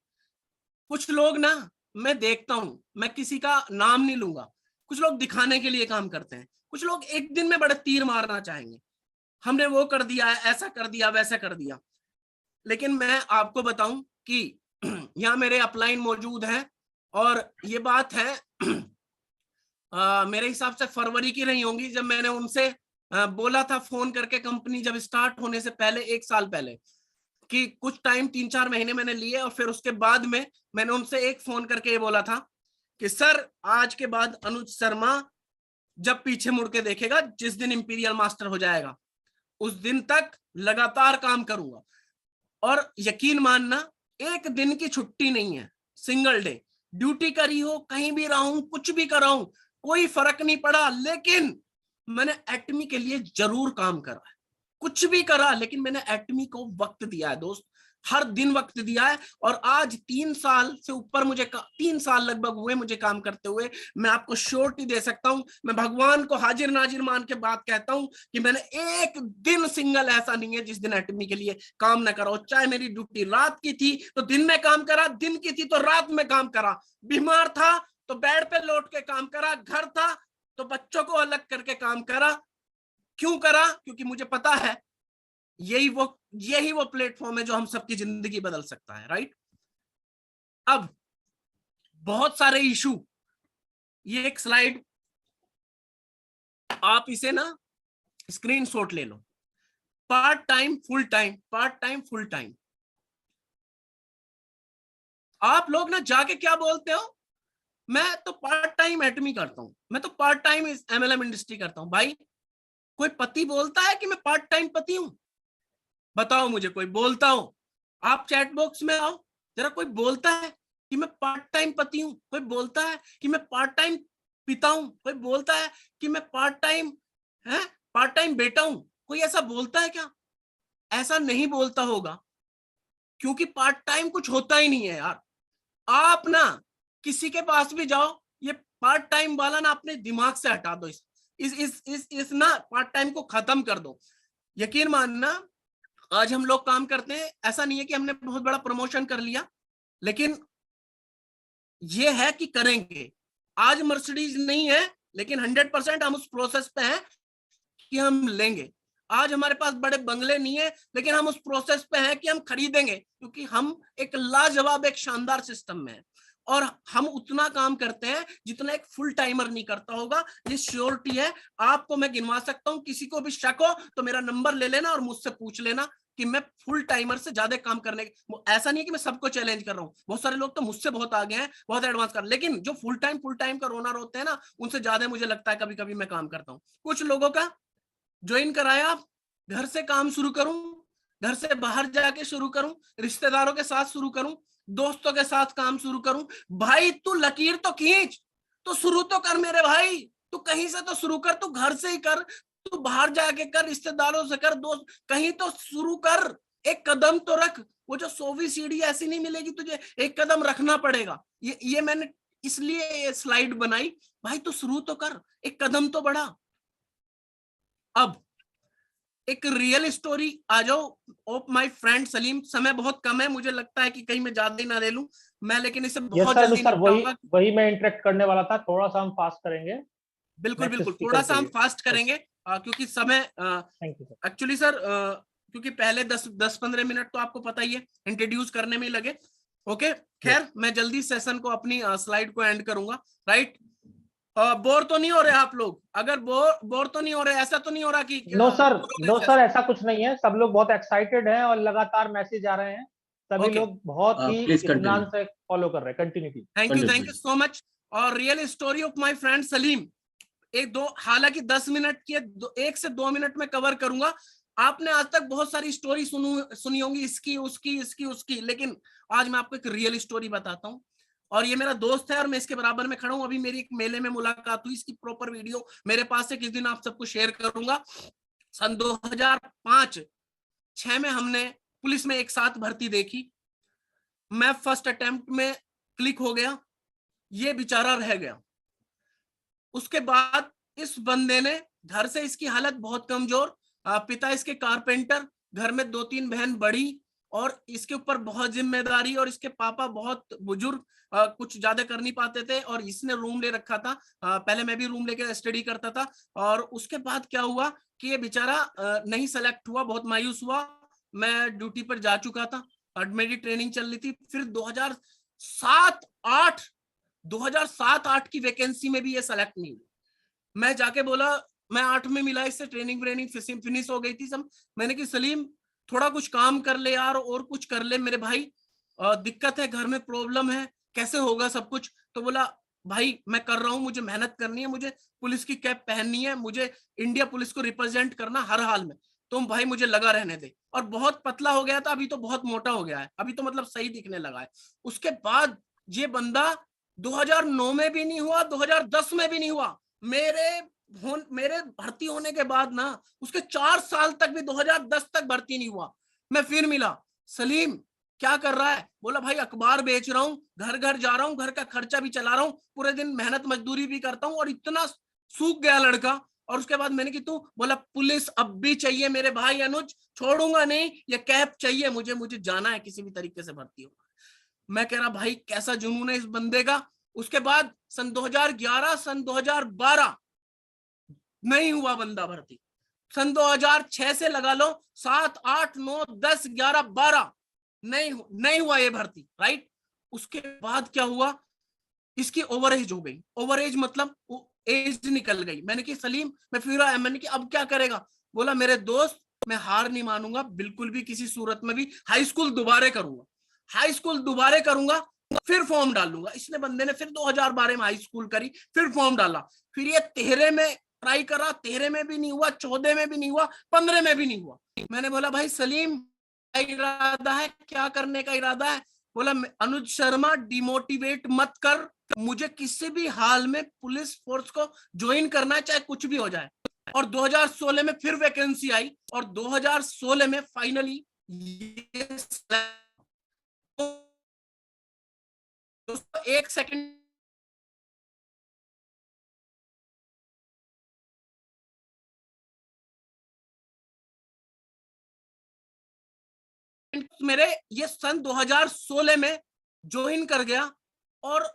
Speaker 6: कुछ लोग ना, मैं देखता हूं, मैं किसी का नाम नहीं लूंगा, कुछ लोग दिखाने के लिए काम करते हैं, कुछ लोग एक दिन में बड़े तीर मारना चाहेंगे, हमने वो कर दिया, ऐसा कर दिया, वैसा कर दिया। लेकिन मैं आपको बताऊं कि यहाँ मेरे अपलाइन मौजूद हैं और ये बात है मेरे हिसाब से फरवरी की रही होंगी, जब मैंने उनसे बोला था फोन करके, कंपनी जब स्टार्ट होने से पहले 1 साल पहले, कि कुछ टाइम 3-4 महीने मैंने लिए और फिर उसके बाद में मैंने उनसे एक फोन करके ये बोला था कि सर आज के बाद अनुज शर्मा जब पीछे मुड़ के देखेगा, जिस दिन इंपीरियल मास्टर हो जाएगा उस दिन तक लगातार काम करूंगा। और यकीन मानना, एक दिन की छुट्टी नहीं है, सिंगल डे ड्यूटी करी हो, कहीं भी रहा हूं, कुछ भी कर रहा हूं, कोई फर्क नहीं पड़ा, लेकिन मैंने एटमी के लिए जरूर काम करा है। कुछ भी करा, लेकिन मैंने एटमी को वक्त दिया है दोस्त, हर दिन वक्त दिया है। और आज 3 साल से ऊपर, मुझे 3 साल लगभग हुए मुझे काम करते हुए। मैं आपको श्योरिटी दे सकता हूं, मैं भगवान को हाजिर नाजिर मान के बात कहता हूं कि मैंने एक दिन सिंगल ऐसा नहीं है जिस दिन एटमी के लिए काम न करा हो। चाहे मेरी ड्यूटी रात की थी तो दिन में काम करा, दिन की थी तो रात में काम करा, बीमार था तो बेड पे लौट के काम करा, घर था तो बच्चों को अलग करके काम करा। क्यों करा? क्योंकि मुझे पता है यही वो प्लेटफॉर्म है जो हम सबकी जिंदगी बदल सकता है, राइट। अब बहुत सारे इशू, ये एक स्लाइड आप इसे ना स्क्रीनशॉट ले लो। Part time full time, part time full time. आप लोग ना जाके क्या बोलते हो, मैं तो पार्ट टाइम एटमी करता हूं, मैं तो पार्ट टाइम एमएलएम इंडस्ट्री करता हूं। भाई कोई पति बोलता है कि मैं पार्ट टाइम पति हूं? बताओ मुझे, कोई बोलता हो? आप चैट बॉक्स में आओ जरा, कोई बोलता है कि मैं पार्ट टाइम पति हूं? कोई बोलता है कि मैं पार्ट टाइम पिता हूं? कोई बोलता है कि मैं पार्ट टाइम बेटा हूं? कोई ऐसा बोलता है क्या? ऐसा नहीं बोलता होगा, क्योंकि पार्ट टाइम कुछ होता ही नहीं है यार। आप ना किसी के पास भी जाओ, ये पार्ट टाइम वाला ना अपने दिमाग से हटा दो, इस ना पार्ट टाइम को खत्म कर दो। यकीन मानना, आज हम लोग काम करते हैं, ऐसा नहीं है कि हमने बहुत बड़ा प्रमोशन कर लिया, लेकिन ये है कि करेंगे। आज मर्सिडीज नहीं है, लेकिन 100% हम उस प्रोसेस पे हैं कि हम लेंगे। आज हमारे पास बड़े बंगले नहीं है, लेकिन हम उस प्रोसेस पे हैं कि हम खरीदेंगे, क्योंकि हम एक लाजवाब, एक शानदार सिस्टम में हैं। और हम उतना काम करते हैं जितना एक फुल टाइमर नहीं करता होगा, ये श्योरिटी है। आपको मैं गिनवा सकता हूं, किसी को भी शक हो तो मेरा नंबर ले लेना और मुझसे पूछ लेना कि मैं फुल टाइमर से ज्यादा काम करने, ऐसा नहीं है कि मैं सबको चैलेंज कर रहा हूं, बहुत सारे लोग तो मुझसे बहुत आगे हैं, बहुत एडवांस कर, लेकिन जो फुल टाइम का रोनर होते हैं ना, उनसे ज्यादा मुझे लगता है कभी कभी मैं काम करता हूं। कुछ लोगों का ज्वाइन कराया, आप घर से काम शुरू करूं, घर से बाहर जाके शुरू करूं, रिश्तेदारों के साथ शुरू करूं, दोस्तों के साथ काम शुरू करूं। भाई तू लकीर तो खींच, तो शुरू तो कर मेरे भाई, तू कहीं से तो शुरू कर, तू घर से ही कर, तू बाहर जाके कर, रिश्तेदारों से कर, दोस्त कहीं तो शुरू कर, एक कदम तो रख। वो जो 100वीं सीढ़ी ऐसी नहीं मिलेगी तुझे, एक कदम रखना पड़ेगा। ये मैंने इसलिए ये स्लाइड बनाई, भाई तू शुरू तो कर, एक कदम तो बढ़ा। अब एक रियल स्टोरी आ जाओ ऑफ माय फ्रेंड सलीम। समय बहुत कम है, मुझे लगता है कि कहीं मैं ज्यादा ही ना ले लूं मैं, लेकिन इसे बहुत जल्दी निपटाऊंगा।
Speaker 5: वही मैं इंटरेक्ट करने वाला था, थोड़ा सा हम फास्ट करेंगे।
Speaker 6: बिल्कुल थोड़ा सा हम फास्ट करेंगे, क्योंकि समय एक्चुअली सर, क्योंकि पहले 10-15 मिनट तो आपको पता ही है इंट्रोड्यूस करने में ही लगे। ओके, खैर मैं जल्दी सेशन को, अपनी स्लाइड को एंड करूंगा, राइट। बोर तो नहीं हो रहे आप लोग? अगर बोर तो नहीं हो रहे, ऐसा तो नहीं हो रहा कि
Speaker 5: नो सर ऐसा कुछ नहीं है, सब लोग बहुत एक्साइटेड हैं और लगातार मैसेज आ रहे हैं, सभी लोग बहुत ही इत्मीनान से फॉलो कर रहे हैं। Continue.
Speaker 6: Thank you so much. और real story of my friend Salim, हालांकि 10 मिनट की 1 से 2 मिनट में कवर करूंगा। आपने आज तक बहुत सारी स्टोरी सुनी होंगी, इसकी उसकी, लेकिन आज मैं आपको एक रियल स्टोरी बताता हूँ। और ये मेरा दोस्त है और मैं इसके बराबर में खड़ा हूं। अभी मेरी एक मेले में मुलाकात हुई, इसकी प्रॉपर वीडियो मेरे पास है, किस दिन आप सबको शेयर करूंगा। सन 2005-6 में हमने पुलिस में एक साथ भर्ती देखी। मैं फर्स्ट अटेम्प्ट में क्लिक हो गया, ये बेचारा रह गया। उसके बाद इस बंदे ने घर से, इसकी हालत बहुत कमजोर, पिता इसके कारपेंटर, घर में 2-3 बहन बड़ी और इसके ऊपर बहुत जिम्मेदारी, और इसके पापा बहुत बुजुर्ग, कुछ ज्यादा कर नहीं पाते थे, और इसने रूम ले रखा था। पहले मैं भी रूम लेके स्टडी करता था। और उसके बाद क्या हुआ कि ये बेचारा नहीं सेलेक्ट हुआ, बहुत मायूस हुआ। मैं ड्यूटी पर जा चुका था, मेरी ट्रेनिंग चल रही थी। फिर 2007-8 की वैकेंसी में भी ये सेलेक्ट नहीं हुआ। मैं जाके बोला, मैं 8 में मिला इससे, ट्रेनिंग फिनिश हो गई थी सब। मैंने कि सलीम थोड़ा कुछ काम कर ले यार, और कुछ कर ले मेरे भाई, दिक्कत है, घर में प्रॉब्लम है, कैसे होगा सब कुछ। तो बोला भाई मैं कर रहा हूँ, मुझे मेहनत करनी है, मुझे पुलिस की कैप पहननी है, मुझे इंडिया पुलिस को रिप्रेजेंट करना हर हाल में, तुम भाई मुझे लगा रहने दे। और बहुत पतला हो गया था, अभी तो बहुत मोटा हो गया है, अभी तो मतलब सही दिखने लगा है। उसके बाद ये बंदा 2009 में भी नहीं हुआ, 2010 में भी नहीं हुआ। मेरे भर्ती होने के बाद ना उसके 4 साल तक भी 2010 तक भर्ती नहीं हुआ। मैं फिर मिला, सलीम क्या कर रहा है? बोला भाई अखबार बेच रहा हूँ, घर घर जा रहा हूँ, घर का खर्चा भी चला रहा हूँ, पूरे दिन मेहनत मजदूरी भी करता हूँ, और इतना सूख गया लड़का। और उसके बाद मैंने कि तू, बोला पुलिस अब भी चाहिए मेरे भाई अनुज, छोड़ूंगा नहीं, ये कैप चाहिए मुझे, मुझे जाना है किसी भी तरीके से भर्ती हो। मैं कह रहा भाई कैसा जुनून है इस बंदे का। उसके बाद सन 2011, सन 2012 नहीं हुआ बंदा भर्ती। सन 2006 से लगा लो 7, 8, 9, 10, 11, 12 नहीं हुआ ये भर्ती, राइट। उसके बाद क्या हुआ, इसकी ओवर एज हो गई। ओवर एज मतलब एज निकल गई। मैंने कि सलीम, मैंने कि अब क्या करेगा? बोला मेरे दोस्त मैं हार नहीं मानूंगा बिल्कुल भी, किसी सूरत में भी हाई स्कूल दोबारा करूंगा, हाई स्कूल दोबारा करूंगा, फिर फॉर्म डालूंगा। इसने बंदे ने फिर 2012 में हाई स्कूल करी, फिर फॉर्म डाला। फिर ये 13 में ट्राई करा, 13 में भी नहीं हुआ, 14 में भी नहीं हुआ, 15 में भी नहीं हुआ। मैंने बोला भाई सलीम क्या इरादा है, क्या करने का इरादा है? बोला अनुज शर्मा डिमोटिवेट मत कर, मुझे किसी भी हाल में पुलिस फोर्स को ज्वाइन करना है, चाहे कुछ भी हो जाए। और 2016 में फिर वैकेंसी आई, और 2016 में फाइनली एक सेकंड मेरे ये सन 2016 में ज्वाइन कर गया। और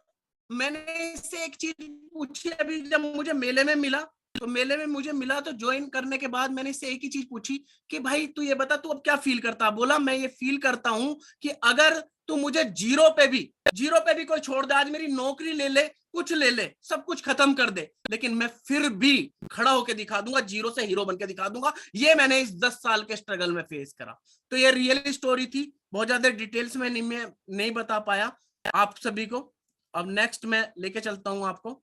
Speaker 6: मैंने इससे एक चीज पूछी, अभी जब मुझे मेले में मिला, तो मेले में मुझे मिला तो ज्वाइन करने के बाद मैंने इससे एक ही चीज पूछी कि भाई तू ये बता तू अब क्या फील करता? बोला मैं ये फील करता हूं कि अगर तू मुझे जीरो पे भी कोई छोड़ दे, आज मेरी नौकरी ले ले, कुछ ले ले, सब कुछ खत्म कर दे, लेकिन मैं फिर भी खड़ा होकर दिखा दूंगा, जीरो से हीरो बनकर दिखा दूंगा। ये मैंने इस 10 साल के स्ट्रगल में फेस करा। तो ये रियल स्टोरी थी, बहुत ज्यादा डिटेल्स में नहीं बता पाया आप सभी को। अब नेक्स्ट मैं लेके चलता हूं आपको।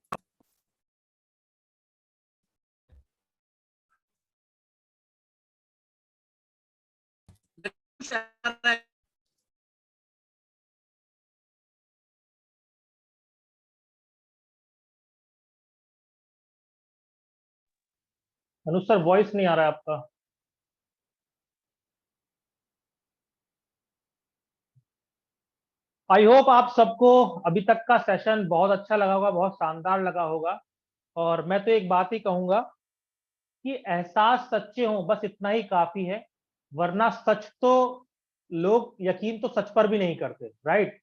Speaker 5: अनुज सर वॉइस नहीं आ रहा है आपका। आई होप आप सबको अभी तक का सेशन बहुत अच्छा लगा होगा, बहुत शानदार लगा होगा। और मैं तो एक बात ही कहूंगा कि एहसास सच्चे हों, बस इतना ही काफी है, वरना सच तो लोग यकीन तो सच पर भी नहीं करते, राइट।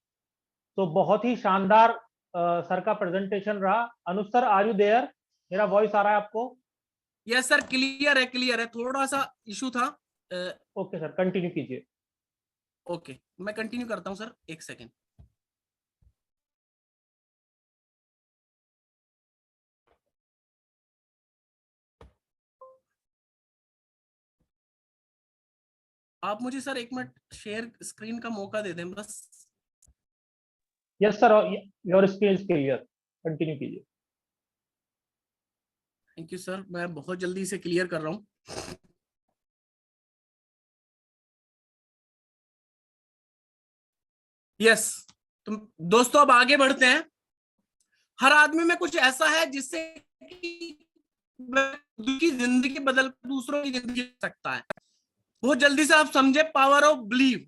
Speaker 5: तो बहुत ही शानदार सर का प्रेजेंटेशन रहा। अनुज सर आर यू देयर? मेरा वॉइस आ रहा है आपको?
Speaker 6: यस सर, क्लियर है, थोड़ा सा इशू था।
Speaker 5: ओके सर कंटिन्यू कीजिए।
Speaker 6: ओके मैं कंटिन्यू करता हूं सर, एक सेकेंड। आप मुझे सर 1 मिनट शेयर स्क्रीन का मौका दे दें बस।
Speaker 5: Yes sir, your screen is clear, continue कीजिए।
Speaker 6: थैंक यू सर, मैं बहुत जल्दी से क्लियर कर रहा हूं। यस तो दोस्तों अब आगे बढ़ते हैं। हर आदमी में कुछ ऐसा है जिससे की जिंदगी बदल दूसरों की जिंदगी सकता है। बहुत जल्दी से आप समझे power of believe.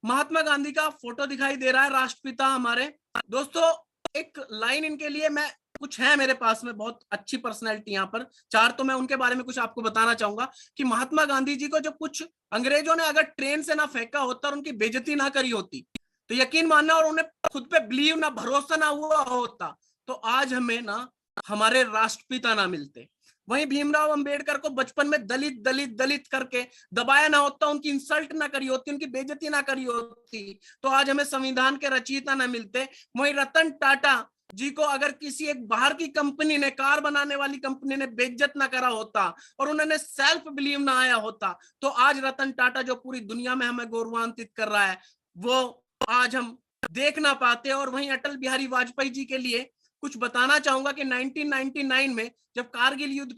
Speaker 6: Mahatma Gandhi का फोटो दिखाई दे रहा है, राष्ट्रपिता हमारे, दोस्तों एक लाइन इनके लिए, मैं कुछ है मेरे पास में बहुत अच्छी पर्सनैलिटी यहाँ पर, 4 तो मैं उनके बारे में कुछ आपको बताना चाहूंगा कि महात्मा गांधी जी को जब कुछ अंग्रेजों ने अगर ट्रेन से ना फेंका होता और उनकी बेइज्जती ना करी होती तो यकीन मानना, और उन्हें खुद पे बिलीव ना, भरोसा ना हुआ होता, तो आज हमें ना हमारे राष्ट्रपिता ना मिलते। वहीं भीमराव अंबेडकर को बचपन में दलित दलित दलित करके दबाया ना होता, उनकी इंसल्ट ना करी होती, उनकी बेइज्जती ना करी होती, तो आज हमें संविधान के रचयिता ना मिलते। वहीं रतन टाटा जी को अगर किसी एक बाहर की कंपनी ने, कार बनाने वाली कंपनी ने बेइज्जत ना करा होता और उन्होंने सेल्फ बिलीव ना आया होता, तो आज रतन टाटा जो पूरी दुनिया में हमें गौरवान्वित कर रहा है वो आज हम देख ना पाते। और वहीं अटल बिहारी वाजपेयी जी के लिए कुछ बताना चाहूंगा कि 1999 में जब कारगिल युद्ध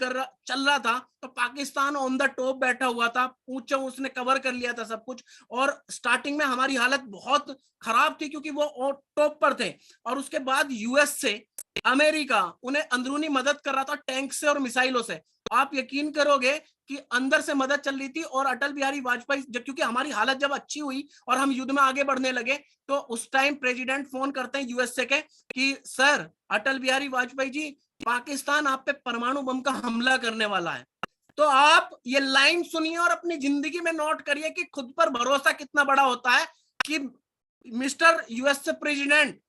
Speaker 6: चल रहा था तो पाकिस्तान ऑन द टॉप बैठा हुआ था, ऊंचा उसने कवर कर लिया था सब कुछ, और स्टार्टिंग में हमारी हालत बहुत खराब थी क्योंकि वो टॉप पर थे। और उसके बाद यूएस से, अमेरिका उन्हें अंदरूनी मदद कर रहा था टैंक से और मिसाइलों से। आप यकीन करोगे कि अंदर से मदद चल रही थी। और अटल बिहारी वाजपेयी, क्योंकि हमारी हालत जब अच्छी हुई और हम युद्ध में आगे बढ़ने लगे, तो उस टाइम प्रेसिडेंट फोन करते हैं यूएसए के कि सर अटल बिहारी वाजपेयी जी, पाकिस्तान आप पे परमाणु बम का हमला करने वाला है। तो आप ये लाइन सुनिए और अपनी जिंदगी में नोट करिए कि खुद पर भरोसा कितना बड़ा होता है कि मिस्टर यूएसए प्रेसिडेंट,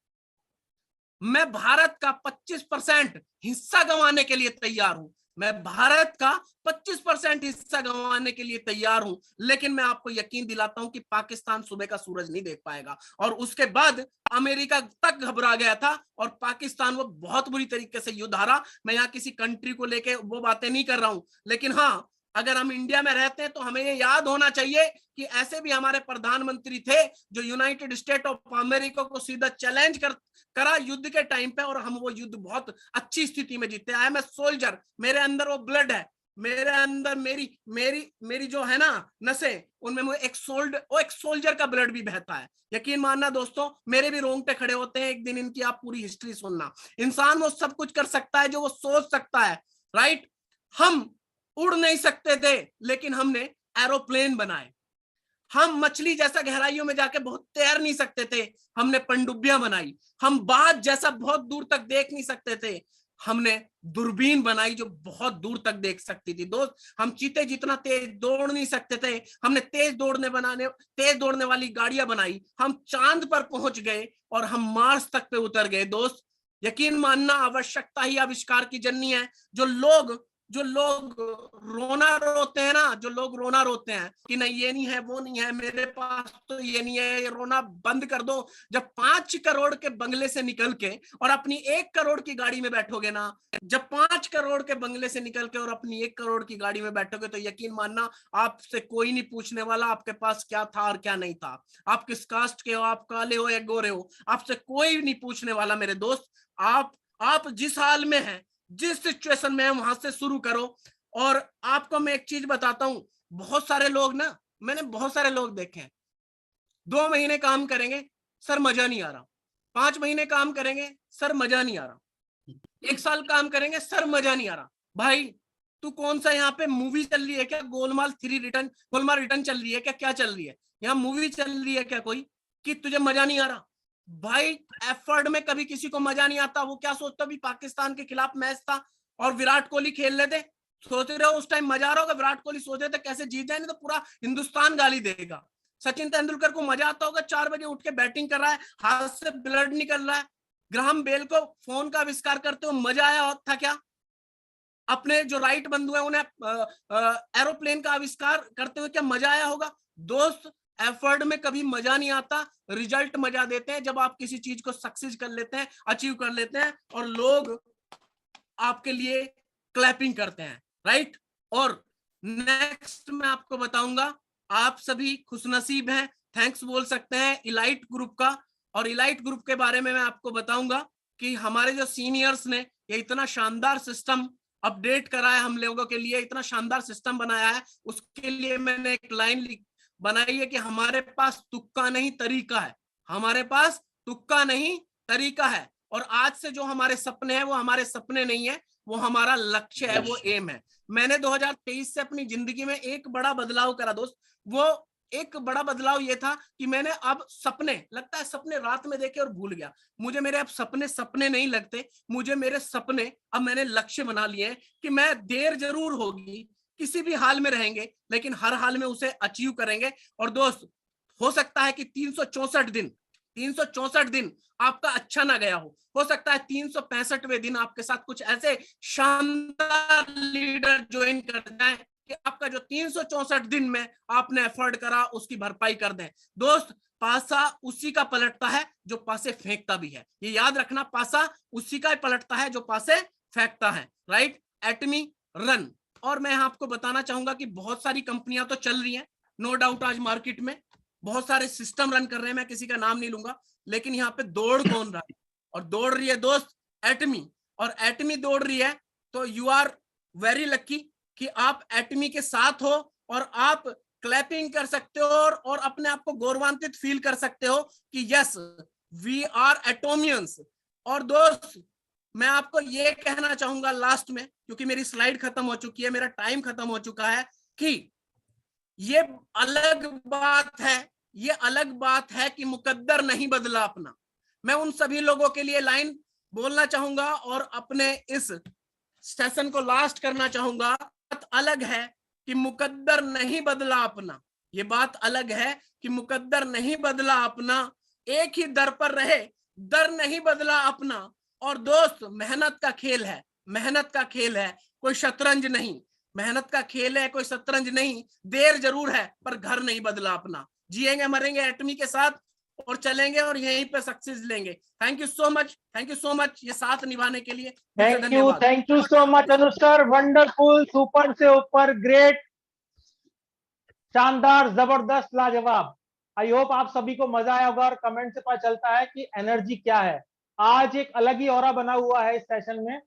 Speaker 6: मैं भारत का 25% हिस्सा गंवाने के लिए तैयार हूं, मैं भारत का 25% हिस्सा गंवाने के लिए तैयार हूं, लेकिन मैं आपको यकीन दिलाता हूं कि पाकिस्तान सुबह का सूरज नहीं देख पाएगा। और उसके बाद अमेरिका तक घबरा गया था और पाकिस्तान वो बहुत बुरी तरीके से युद्ध हारा। मैं यहाँ किसी कंट्री को लेके वो बातें नहीं कर रहा हूं, लेकिन हाँ, अगर हम इंडिया में रहते हैं तो हमें ये याद होना चाहिए कि ऐसे भी हमारे प्रधानमंत्री थे जो यूनाइटेड स्टेट ऑफ अमेरिका को सीधा चैलेंज करा युद्ध के टाइम पे, और हम वो युद्ध बहुत अच्छी स्थिति में जीते। आई एम ए सोल्जर, मेरे अंदर वो ब्लड है, मेरे अंदर मेरी मेरी मेरी जो है ना नसें, उनमें वो एक सोल्जर का ब्लड भी बहता है। यकीन मानना दोस्तों, मेरे भी रोंगटे खड़े होते हैं एक दिन इनकी आप पूरी हिस्ट्री सुनना। इंसान वो सब कुछ कर सकता है जो वो सोच सकता है, राइट। हम उड़ नहीं सकते थे लेकिन हमने एरोप्लेन बनाए। हम मछली जैसा गहराइयों में जाके बहुत तैर नहीं सकते थे, हमने पनडुब्बियां बनाई। हम बाज जैसा बहुत दूर तक देख नहीं सकते थे, हमने दूरबीन बनाई जो बहुत दूर तक देख सकती थी। दोस्त, हम चीते जितना तेज दौड़ नहीं सकते थे, हमने तेज दौड़ने वाली गाड़ियां बनाई। हम चांद पर पहुंच गए और हम मार्स तक पे उतर गए। दोस्त, यकीन मानना, आवश्यकता ही आविष्कार की जननी है। जो लोग रोना रोते हैं ना, जो लोग रोना रोते हैं कि नहीं ये नहीं है, वो नहीं है, मेरे पास तो ये नहीं है, ये रोना बंद कर दो। जब 5 करोड़ के बंगले से निकल के और अपनी 1 करोड़ की गाड़ी में बैठोगे ना, जब 5 करोड़ के बंगले से निकल के और अपनी 1 करोड़ की गाड़ी में बैठोगे, तो यकीन मानना आपसे कोई नहीं पूछने वाला आपके पास क्या था और क्या नहीं था, आप किस कास्ट के हो, आप काले हो या गोरे हो, आपसे कोई नहीं पूछने वाला। मेरे दोस्त, आप जिस हाल में हैं, जिस सिचुएशन में है, वहां से शुरू करो। और आपको मैं एक चीज बताता हूं, बहुत सारे लोग ना, मैंने बहुत सारे लोग देखे हैं, 2 महीने काम करेंगे, सर मजा नहीं आ रहा, 5 महीने काम करेंगे, सर मजा नहीं आ रहा, 1 साल काम करेंगे, सर मजा नहीं आ रहा। भाई तू कौन सा यहाँ पे मूवी चल रही है क्या? गोलमाल रिटर्न चल रही है क्या? क्या चल रही है यहाँ? मूवी चल रही है क्या कोई कि तुझे मजा नहीं आ रहा? भाई एफर्ट में कभी किसी को मजा नहीं आता। वो क्या सोचता, भी पाकिस्तान के खिलाफ मैच था और विराट कोहली खेल रहे थे, सोच रहे हो उस टाइम मजा आ रहा होगा? विराट कोहली सोच रहे थे कैसे जीत जाए, नहीं तो पूरा हिंदुस्तान गाली देगा। सचिन तेंदुलकर को मजा आता होगा, 4 बजे उठ के बैटिंग कर रहा है, हाथ से ब्लड निकल रहा है। ग्राहम बेल को फोन का आविष्कार करते हुए मजा आया था क्या? अपने जो राइट बंधु है उन्हें एरोप्लेन का आविष्कार करते हुए क्या मजा आया होगा? दोस्त, एफर्ट में कभी मजा नहीं आता, रिजल्ट मजा देते हैं जब आप किसी चीज को सक्सेस कर लेते हैं, अचीव कर लेते हैं और लोग आपके लिए क्लैपिंग करते हैं, राइट। और नेक्स्ट मैं आपको बताऊंगा, आप सभी खुशनसीब हैं, थैंक्स बोल सकते हैं इलाइट ग्रुप का। और इलाइट ग्रुप के बारे में मैं आपको बताऊंगा कि हमारे जो सीनियर्स ने ये इतना शानदार सिस्टम अपडेट करा है हम लोगों के लिए, इतना शानदार सिस्टम बनाया है, उसके लिए मैंने एक लाइन बनाई है कि हमारे पास तुक्का नहीं तरीका है, हमारे पास तुक्का नहीं तरीका है। और आज से जो हमारे सपने हैं वो हमारे सपने नहीं है, वो हमारा लक्ष्य है, वो एम है। मैंने 2023 से अपनी जिंदगी में एक बड़ा बदलाव करा दोस्त, वो एक बड़ा बदलाव ये था कि मैंने अब सपने, लगता है सपने रात में देखे और भूल गया, मुझे मेरे अब सपने सपने नहीं लगते, मुझे मेरे सपने अब मैंने लक्ष्य बना लिए हैं कि मैं देर जरूर होगी, किसी भी हाल में रहेंगे, लेकिन हर हाल में उसे अचीव करेंगे। और दोस्त, हो सकता है कि 364 दिन आपका अच्छा ना गया हो सकता है 365वें दिन आपके साथ कुछ ऐसे शानदार लीडर ज्वाइन कर जाएं कि आपका जो 364 दिन में आपने एफर्ट करा उसकी भरपाई कर दें। दोस्त, पासा उसी का पलटता है जो पासे फेंकता भी है, ये याद रखना, पासा उसी का पलटता है जो पासे फेंकता है। Right, Atomy run. और मैं आपको बताना चाहूंगा कि बहुत सारी कंपनियां तो चल रही हैं, नो डाउट, आज मार्केट में बहुत सारे सिस्टम रन कर रहे हैं, मैं किसी का नाम नहीं लूंगा, लेकिन यहाँ पे दौड़ कौन रहा है? और दौड़ रही है दोस्त एटमी, और एटमी दौड़ रही है, तो यू आर वेरी लकी कि आप एटमी के साथ हो और आप क्लैपिंग कर सकते हो और अपने आप को गौरवान्वित फील कर सकते हो कि यस वी आर एटोमियंस। और दोस्त, मैं आपको ये कहना चाहूंगा लास्ट में, क्योंकि मेरी स्लाइड खत्म हो चुकी है, मेरा टाइम खत्म हो चुका है, कि ये अलग बात है कि मुकद्दर नहीं बदला अपना। मैं उन सभी लोगों के लिए लाइन बोलना चाहूंगा और अपने इस सेशन को लास्ट करना चाहूंगा। बात अलग है कि मुकद्दर नहीं बदला अपना, ये बात अलग है कि मुकद्दर नहीं बदला अपना, एक ही दर पर रहे, दर नहीं बदला अपना। और दोस्त, मेहनत का खेल है, मेहनत का खेल है, कोई शतरंज नहीं, मेहनत का खेल है, कोई शतरंज नहीं। देर जरूर है पर घर नहीं बदला अपना। जिएंगे मरेंगे एटमी के साथ और चलेंगे और यहीं पे सक्सेस लेंगे। Thank you so much, thank you so much ये साथ निभाने के लिए।
Speaker 5: Thank you so much Anuj sir, wonderful, super से ऊपर, ग्रेट, शानदार, जबरदस्त, लाजवाब। आई होप आप सभी को मजा आया होगा और कमेंट से पता चलता है कि एनर्जी क्या है। आज एक अलग ही ऑरा बना हुआ है इस सेशन में,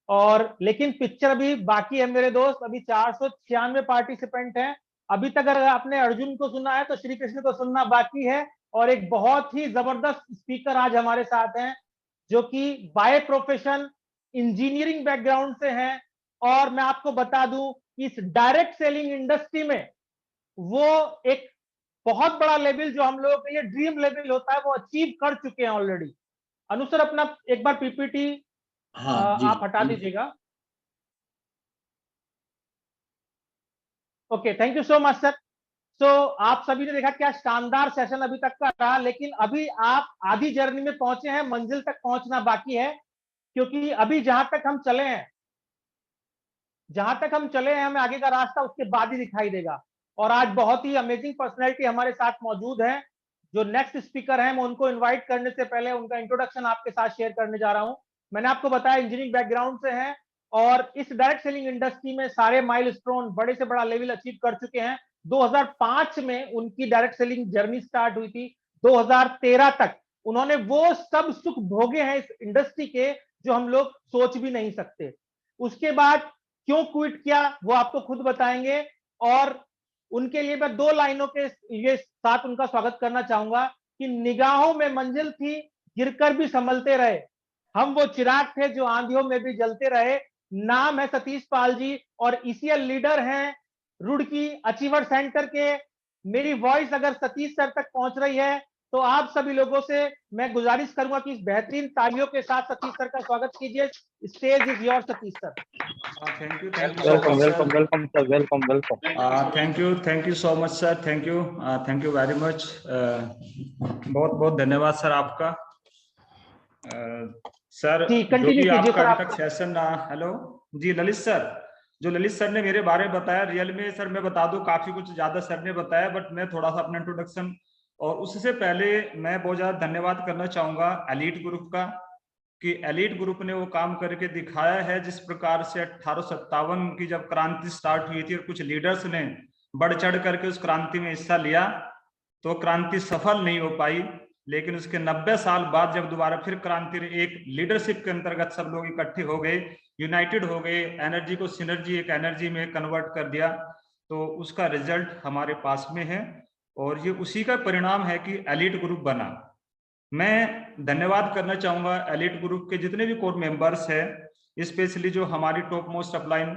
Speaker 5: और लेकिन पिक्चर अभी बाकी है मेरे दोस्त। अभी 496 पार्टिसिपेंट हैं। अभी तक अगर आपने अर्जुन को सुना है तो श्री कृष्ण को सुनना बाकी है। और एक बहुत ही जबरदस्त स्पीकर आज हमारे साथ हैं, जो कि बाय प्रोफेशन इंजीनियरिंग बैकग्राउंड से हैं। और मैं आपको बता दूं कि इस डायरेक्ट सेलिंग इंडस्ट्री में वो एक बहुत बड़ा लेवल, जो हम लोगों के लिए ड्रीम लेवल होता है, वो अचीव कर चुके हैं ऑलरेडी। अनुसर, अपना एक बार पीपीटी आप हटा दीजिएगा। Okay, thank you so much sir. So आप सभी ने देखा क्या शानदार सेशन अभी तक का रहा, लेकिन अभी आप आधी जर्नी में पहुंचे हैं, मंजिल तक पहुंचना बाकी है। क्योंकि अभी जहां तक हम चले हैं, हमें आगे का रास्ता उसके बाद ही दिखाई देगा। और आज बहुत ही अमेजिंग पर्सनैलिटी हमारे साथ मौजूद है। जो नेक्स्ट स्पीकर हैं, मैं उनको इन्वाइट करने से पहले उनका इंट्रोडक्शन आपके साथ शेयर करने जा रहा हूं। मैंने आपको बताया इंजीनियरिंग बैकग्राउंड से हैं और इस डायरेक्ट सेलिंग इंडस्ट्री में सारे माइलस्टोन, बड़े से बड़ा लेवल अचीव कर चुके हैं। 2005 में उनकी डायरेक्ट सेलिंग जर्नी स्टार्ट हुई थी। 2013 तक उन्होंने वो सब सुख भोगे हैं इस इंडस्ट्री के, जो हम लोग सोच भी नहीं सकते। उसके बाद क्यों क्विट किया वो आपको खुद बताएंगे। और उनके लिए मैं 2 लाइनों के लिए साथ उनका स्वागत करना चाहूंगा कि निगाहों में मंजिल थी, गिरकर भी संभलते रहे, हम वो चिराग थे जो आंधियों में भी जलते रहे। नाम है सतीश पाल जी और ईसीएल लीडर हैं रुड़की अचीवर सेंटर के। मेरी वॉइस अगर सतीश सर तक पहुंच रही है तो आप सभी लोगों से मैं गुजारिश करूंगा कि इस बेहतरीन तालियों के साथ सतीश सर का स्वागत कीजिए। Stage is your Satish sir.
Speaker 7: Thank you so much, sir. Thank you so much, sir. Thank you very much. बहुत बहुत धन्यवाद सर आपका। सर जो भी आपका अभी तक सेशन रहा, हेलो जी ललित सर, जो ललित सर ने मेरे बारे में बताया, रियल में सर मैं बता दूं काफी कुछ ज्यादा सर ने बताया, बट मैं थोड़ा सा अपना इंट्रोडक्शन, और उससे पहले मैं बहुत ज्यादा धन्यवाद करना चाहूंगा एलीट ग्रुप का, कि एलीट ग्रुप ने वो काम करके दिखाया है जिस प्रकार से 1857 की जब क्रांति स्टार्ट हुई थी और कुछ लीडर्स ने बढ़ चढ़ करके उस क्रांति में हिस्सा लिया, तो क्रांति सफल नहीं हो पाई। लेकिन उसके 90 साल बाद जब दोबारा फिर क्रांति एक लीडरशिप के अंतर्गत सब लोग इकट्ठे हो गए, यूनाइटेड हो गए, एनर्जी को सिनर्जी एक एनर्जी में कन्वर्ट कर दिया, तो उसका रिजल्ट हमारे पास में है और ये उसी का परिणाम है कि एलीट ग्रुप बना। मैं धन्यवाद करना चाहूंगा एलीट ग्रुप के जितने भी कोर मेंबर्स हैं, स्पेशली जो हमारी top most upline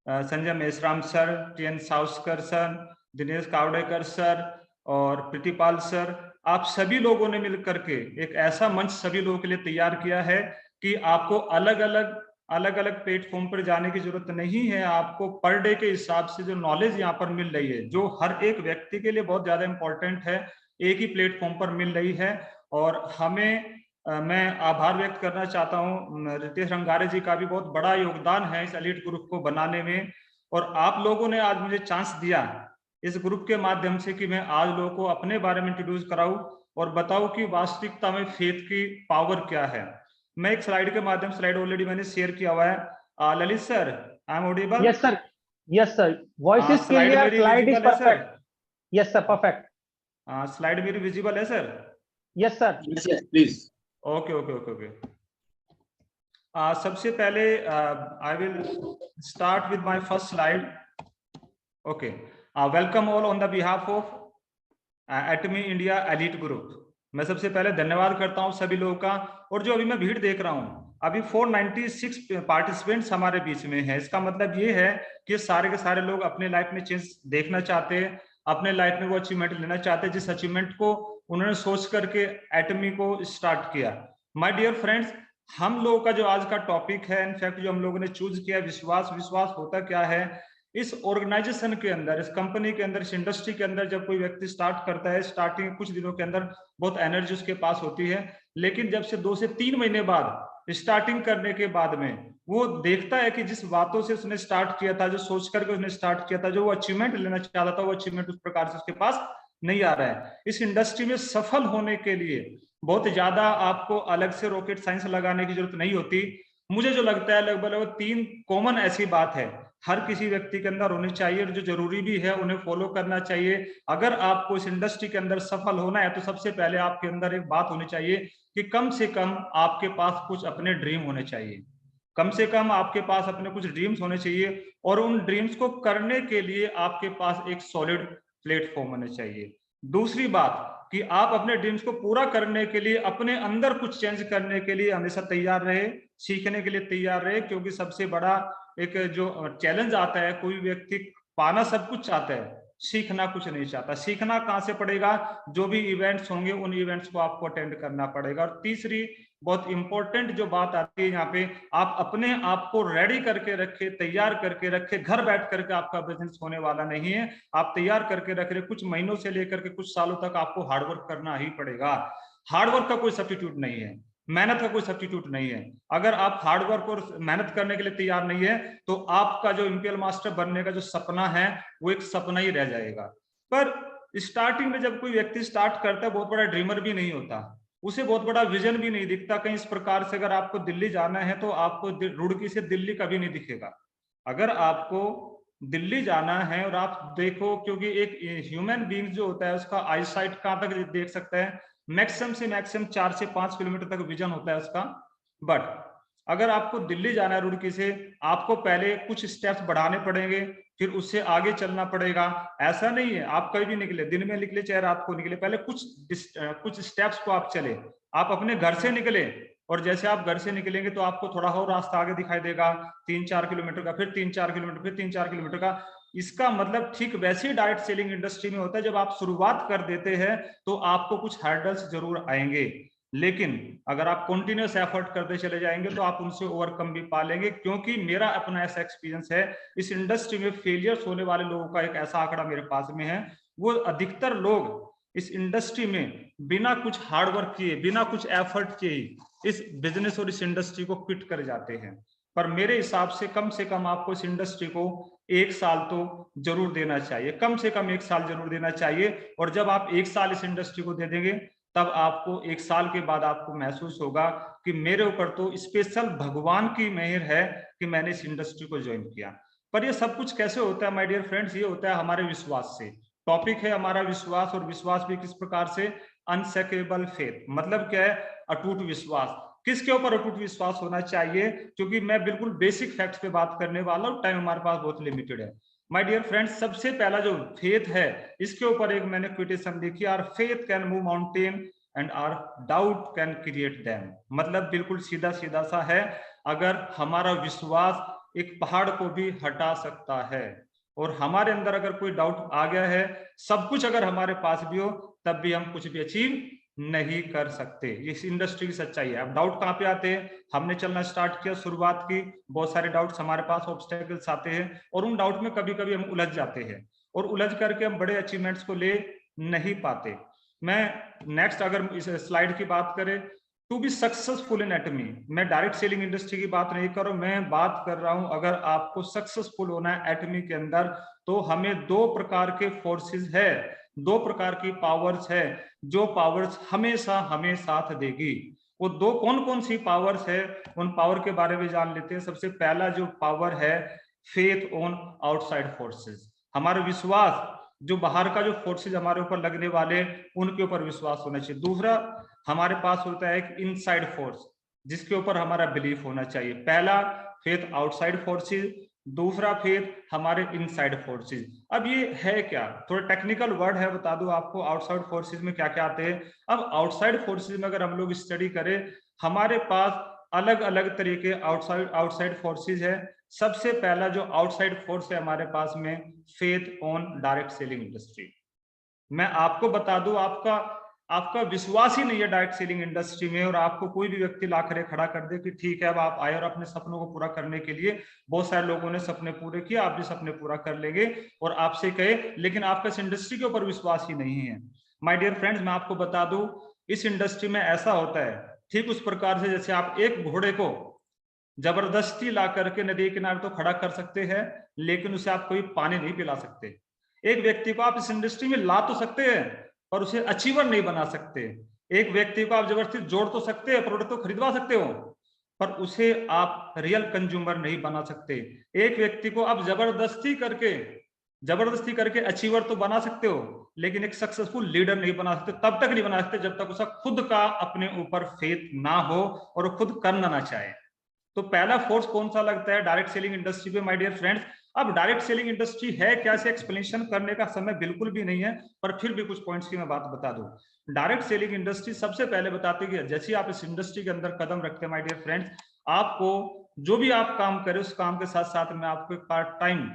Speaker 7: Sanjay Meshram sir, TN Sauskar sir, Dinesh Kawadekar sir, और प्रीतिपाल सर, आप सभी लोगों ने मिल करके एक ऐसा मंच सभी लोगों के लिए तैयार किया है कि आपको अलग अलग प्लेटफॉर्म पर जाने की जरूरत नहीं है। आपको पर डे के हिसाब से जो नॉलेज यहाँ पर मिल रही है, जो हर एक व्यक्ति के लिए बहुत ज्यादा इंपॉर्टेंट है, एक ही प्लेटफॉर्म पर मिल रही है। और मैं आभार व्यक्त करना चाहता हूँ, रितेश रंगारे जी का भी बहुत बड़ा योगदान है इस एलीट ग्रुप को बनाने में। और आप लोगों ने आज मुझे चांस दिया इस ग्रुप के माध्यम से कि मैं आज लोगों को अपने बारे में इंट्रोड्यूस कराऊं और बताऊं कि वास्तविकता में फेथ की पावर क्या है। मैं एक स्लाइड के माध्यम, स्लाइड ऑलरेडी मैंने शेयर किया हुआ है। Lalit sir, I am audible?
Speaker 5: Yes sir, yes sir, voice is clear, slide is perfect. Yes sir, perfect.
Speaker 7: Slide मेरी विजिबल है sir?
Speaker 5: Yes sir.
Speaker 2: Yes, yes, please.
Speaker 7: Okay okay okay okay. सबसे पहले I will start with my first slide. Okay, welcome all on the behalf of Atomy India elite group. मैं सबसे पहले धन्यवाद करता हूं सभी लोगों का। और जो अभी मैं भीड़ देख रहा हूं, अभी 496 पार्टिसिपेंट्स हमारे बीच में है। इसका मतलब ये है कि सारे के सारे लोग अपने लाइफ में चेंज देखना चाहते हैं, अपने लाइफ में वो अचीवमेंट लेना चाहते हैं जिस अचीवमेंट को उन्होंने सोच करके एटमी को स्टार्ट किया। माय डियर फ्रेंड्स, हम लोगों का जो आज का टॉपिक है, इनफैक्ट जो हम लोगों ने चूज किया, विश्वास। विश्वास होता क्या है? इस ऑर्गेनाइजेशन के अंदर, इस कंपनी के अंदर, इस इंडस्ट्री के अंदर जब कोई व्यक्ति स्टार्ट करता है, स्टार्टिंग कुछ दिनों के अंदर बहुत एनर्जी उसके पास होती है, लेकिन जब से 2 से 3 महीने बाद स्टार्टिंग करने के बाद में वो देखता है कि जिस बातों से उसने स्टार्ट किया था, जो सोच करके उसने स्टार्ट किया था, जो वो अचीवमेंट लेना चाहता था, वो अचीवमेंट उस प्रकार से उसके पास नहीं आ रहा है। इस इंडस्ट्री में सफल होने के लिए बहुत ज्यादा आपको अलग से रॉकेट साइंस लगाने की जरूरत नहीं होती। मुझे जो लगता है लगभग 3 कॉमन ऐसी बात है हर किसी व्यक्ति के अंदर होनी चाहिए और जो जरूरी भी है उन्हें फॉलो करना चाहिए। अगर आपको इस इंडस्ट्री के अंदर सफल होना है तो सबसे पहले आपके अंदर एक बात होनी चाहिए कि कम से कम आपके पास कुछ अपने ड्रीम होने चाहिए। कम से कम आपके पास अपने कुछ ड्रीम्स होने चाहिए और उन ड्रीम्स को करने के लिए आपके पास एक सॉलिड प्लेटफॉर्म होना चाहिए। दूसरी बात कि आप अपने ड्रीम्स को पूरा करने के लिए अपने अंदर कुछ चेंज करने के लिए हमेशा तैयार रहे, सीखने के लिए तैयार रहे, क्योंकि सबसे बड़ा एक जो चैलेंज आता है, कोई व्यक्ति पाना सब कुछ चाहता है, सीखना कुछ नहीं चाहता। सीखना कहाँ से पड़ेगा? जो भी इवेंट्स होंगे उन इवेंट्स को आपको अटेंड करना पड़ेगा। और तीसरी बहुत इंपॉर्टेंट जो बात आती है यहाँ पे, आप अपने आप को रेडी करके रखे, तैयार करके रखे। घर बैठ करके आपका बिजनेस होने वाला नहीं है, आप तैयार करके रख रहे। कुछ महीनों से लेकर के कुछ सालों तक आपको हार्डवर्क करना ही पड़ेगा। हार्डवर्क का कोई सब्स्टिट्यूट नहीं है, मेहनत का कोई सब्स्टिट्यूट नहीं है। अगर आप हार्डवर्क और मेहनत करने के लिए तैयार नहीं है तो आपका जो इंपीरियल मास्टर बनने का जो सपना है वो एक सपना ही रह जाएगा। पर स्टार्टिंग में जब कोई व्यक्ति स्टार्ट करता है, बहुत बड़ा ड्रीमर भी नहीं होता, उसे बहुत बड़ा विजन भी नहीं दिखता। कहीं इस प्रकार से अगर आपको दिल्ली जाना है तो आपको रुड़की से दिल्ली कभी नहीं दिखेगा। अगर आपको दिल्ली जाना है और आप देखो, क्योंकि एक ह्यूमन बीइंग जो होता है उसका आई साइट कहाँ तक देख सकता है? मैक्सिमम से मैक्सिमम 4 से 5 किलोमीटर तक विजन होता है उसका। बट अगर आपको दिल्ली जाना है रुड़की से, आपको पहले कुछ स्टेप्स बढ़ाने पड़ेंगे, फिर उससे आगे चलना पड़ेगा। ऐसा नहीं है आप कहीं भी निकले, दिन में निकले चाहे रात को निकले, पहले कुछ स्टेप्स को आप चले। आप अपने घर से निकले और जैसे आप घर से निकलेंगे तो आपको थोड़ा और रास्ता आगे दिखाई देगा, 3-4 किलोमीटर का, फिर 3-4 किलोमीटर, फिर 3-4 किलोमीटर का। इसका मतलब ठीक वैसे ही डायरेक्ट सेलिंग इंडस्ट्री में होता है। जब आप शुरुआत कर देते हैं तो आपको कुछ हर्डल्स जरूर आएंगे, लेकिन अगर आप कंटिन्यूअस एफर्ट करते चले जाएंगे तो आप उनसे ओवरकम भी पा लेंगे। क्योंकि मेरा अपना ऐसा एक्सपीरियंस है, इस इंडस्ट्री में फेलियर्स होने वाले लोगों का एक ऐसा आंकड़ा मेरे पास में है, वो अधिकतर लोग इस इंडस्ट्री में बिना कुछ हार्डवर्क किए, बिना कुछ एफर्ट किए इस बिजनेस और इस इंडस्ट्री को क्विट कर जाते हैं। पर मेरे हिसाब से कम आपको इस इंडस्ट्री को 1 साल तो जरूर देना चाहिए, कम से कम 1 साल जरूर देना चाहिए। और जब आप 1 साल इस इंडस्ट्री को दे देंगे तब आपको 1 साल के बाद आपको महसूस होगा कि मेरे ऊपर तो स्पेशल भगवान की मेहर है कि मैंने इस इंडस्ट्री को ज्वाइन किया। पर ये सब कुछ कैसे होता है माय डियर फ्रेंड्स? ये होता है हमारे विश्वास से। टॉपिक है हमारा विश्वास, और विश्वास भी किस प्रकार से? Unshakeable faith. मतलब क्या है? अटूट विश्वास। किसके ऊपर अटूट विश्वास होना चाहिए? क्योंकि मैं बिल्कुल बेसिक फैक्ट्स पे बात करने वाला हूँ, टाइम हमारे पास बहुत लिमिटेड है। माय डियर फ्रेंड्स, सबसे पहला जो फेथ है, इसके ऊपर एक मैंने क्विटेशन लिखी, our faith can move mountain and our doubt can create them. मतलब बिल्कुल सीधा सीधा सा है, अगर हमारा विश्वास एक पहाड़ को भी हटा सकता है और हमारे अंदर अगर कोई डाउट आ गया है, सब कुछ अगर हमारे पास भी हो, तब भी हम कुछ भी अचीव नहीं कर सकते। इस इंडस्ट्री की सच्चाई है। अब डाउट कहाँ पे आते हैं? हमने चलना स्टार्ट किया, शुरुआत की, बहुत सारे डाउट्स हमारे पास, ऑब्स्टेकल्स आते हैं और उन डाउट में कभी कभी हम उलझ जाते हैं और उलझ करके हम बड़े अचीवमेंट्स को ले नहीं पाते। मैं नेक्स्ट अगर इस स्लाइड की बात करें, टू बी सक्सेसफुल इन एटमी, मैं डायरेक्ट सेलिंग इंडस्ट्री की बात नहीं कर रहा हूं, मैं बात कर रहा हूं अगर आपको सक्सेसफुल होना है एटमी के अंदर, तो हमें दो प्रकार के फोर्सेस है, दो प्रकार की पावर्स है, जो पावर्स हमेशा हमें साथ देगी। वो दो कौन कौन सी पावर्स है, उन पावर के बारे में जान लेते हैं। सबसे पहला जो पावर है, फेथ ऑन आउटसाइड फोर्सेस, हमारा विश्वास, जो बाहर का जो फोर्सेज हमारे ऊपर लगने वाले, उनके ऊपर विश्वास होना चाहिए। दूसरा हमारे पास होता है एक इनसाइड फोर्स, जिसके ऊपर हमारा बिलीफ होना चाहिए। पहला फेथ आउटसाइड फोर्सेज, दूसरा फेथ हमारे इनसाइड फोर्सेज। अब ये है क्या, थोड़ा टेक्निकल वर्ड है, बता दूं आपको आउटसाइड फोर्सेज में क्या क्या आते हैं। अब आउटसाइड फोर्सेज में अगर हम लोग स्टडी करें, हमारे पास अलग अलग तरीके आउटसाइड फोर्सेज है। सबसे पहला जो आउटसाइड फोर्स है हमारे पास में, faith on direct selling industry. मैं आपको बता दूं, आपका विश्वास ही नहीं है डायरेक्ट सेलिंग इंडस्ट्री में, और आपको कोई भी व्यक्ति लाकर खड़ा कर दे कि ठीक है अब आप आए और अपने सपनों को पूरा करने के लिए, बहुत सारे लोगों ने सपने पूरे किए, आप भी सपने पूरा कर लेंगे, और आपसे कहे लेकिन आपका इस इंडस्ट्री के ऊपर विश्वास ही नहीं है। माय डियर फ्रेंड्स, मैं आपको बता दूं, इस इंडस्ट्री में ऐसा होता है ठीक उस प्रकार से जैसे आप एक घोड़े को जबरदस्ती ला करके नदी किनारे तो खड़ा कर सकते हैं, लेकिन उसे आप कोई पानी नहीं पिला सकते। एक व्यक्ति को आप इस इंडस्ट्री में ला तो सकते हैं, पर उसे अचीवर नहीं बना सकते। एक व्यक्ति को आप जबरदस्ती जोड़ तो सकते हैं, प्रोडक्ट तो खरीदवा सकते हो, पर उसे आप रियल कंज्यूमर नहीं बना सकते। एक व्यक्ति को आप जबरदस्ती करके अचीवर तो बना सकते हो, लेकिन एक सक्सेसफुल लीडर नहीं बना सकते। तब तक नहीं बना सकते जब तक उसका खुद का अपने ऊपर फेथ ना हो और खुद करना ना चाहे। तो पहला फोर्स कौन सा लगता है डायरेक्ट सेलिंग इंडस्ट्री पे, माय डियर फ्रेंड्स? अब डायरेक्ट सेलिंग इंडस्ट्री है क्या, से एक्सप्लेनेशन करने का समय बिल्कुल भी नहीं है, पर फिर भी कुछ पॉइंट्स की मैं बात बता दूं। डायरेक्ट सेलिंग इंडस्ट्री सबसे पहले बताती है कि जैसे आप इस इंडस्ट्री के अंदर कदम रखते हैं माय डियर फ्रेंड्स, आपको जो भी आप काम करें उस काम के साथ साथ में आपको एक पार्ट टाइम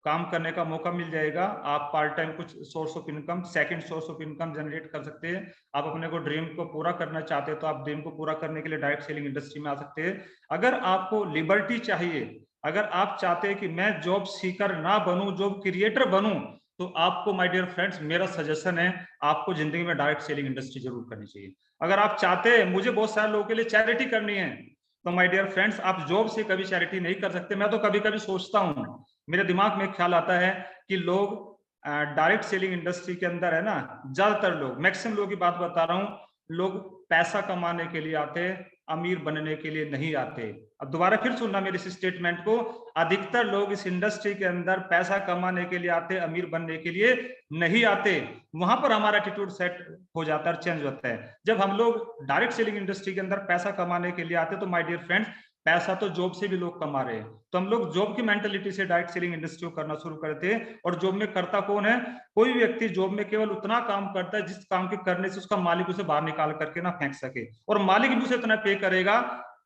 Speaker 7: काम करने का मौका मिल जाएगा। आप पार्ट टाइम कुछ source of income, second source of income generate कर सकते हैं। आप अपने को ड्रीम को पूरा करना चाहते हैं तो आप ड्रीम को पूरा करने के लिए डायरेक्ट सेलिंग इंडस्ट्री में आ सकते हैं। अगर आपको लिबर्टी चाहिए, अगर आप चाहते हैं कि मैं जॉब सीकर ना बनूं, जॉब क्रिएटर बनूं, तो आपको माय डियर फ्रेंड्स मेरा सजेशन है, आपको जिंदगी में डायरेक्ट सेलिंग इंडस्ट्री जरूर करनी चाहिए। अगर आप चाहते हैं मुझे बहुत सारे लोगों के लिए चैरिटी करनी है, तो माय डियर फ्रेंड्स आप जॉब से कभी चैरिटी नहीं कर सकते। मैं तो कभी कभी सोचता हूँ, मेरे दिमाग में ख्याल आता है कि लोग डायरेक्ट सेलिंग इंडस्ट्री के अंदर है ना, ज्यादातर लोग, मैक्सिमम लोगों की बात बता रहा हूँ, लोग पैसा कमाने के लिए आते हैं, अमीर बनने के लिए नहीं आते। अब दोबारा फिर सुनना मेरे इस स्टेटमेंट को, अधिकतर लोग इस इंडस्ट्री के अंदर पैसा कमाने के लिए आते, अमीर बनने के लिए नहीं आते। वहां पर हमारा एटीट्यूड सेट हो जाता है, चेंज होता है। जब हम लोग डायरेक्ट सेलिंग इंडस्ट्री के अंदर पैसा कमाने के लिए आते, तो माय डियर फ्रेंड्स पैसा तो जॉब से भी लोग कमा रहे हैं, तो हम लोग जॉब की मेंटालिटी से डायरेक्ट सेलिंग इंडस्ट्री को करना शुरू करते हैं। और जॉब में करता कौन है? कोई व्यक्ति जॉब में केवल उतना काम करता है जिस काम के करने से उसका मालिक उसे बाहर निकाल करके ना फेंक सके, और मालिक भी उसे इतना पे करेगा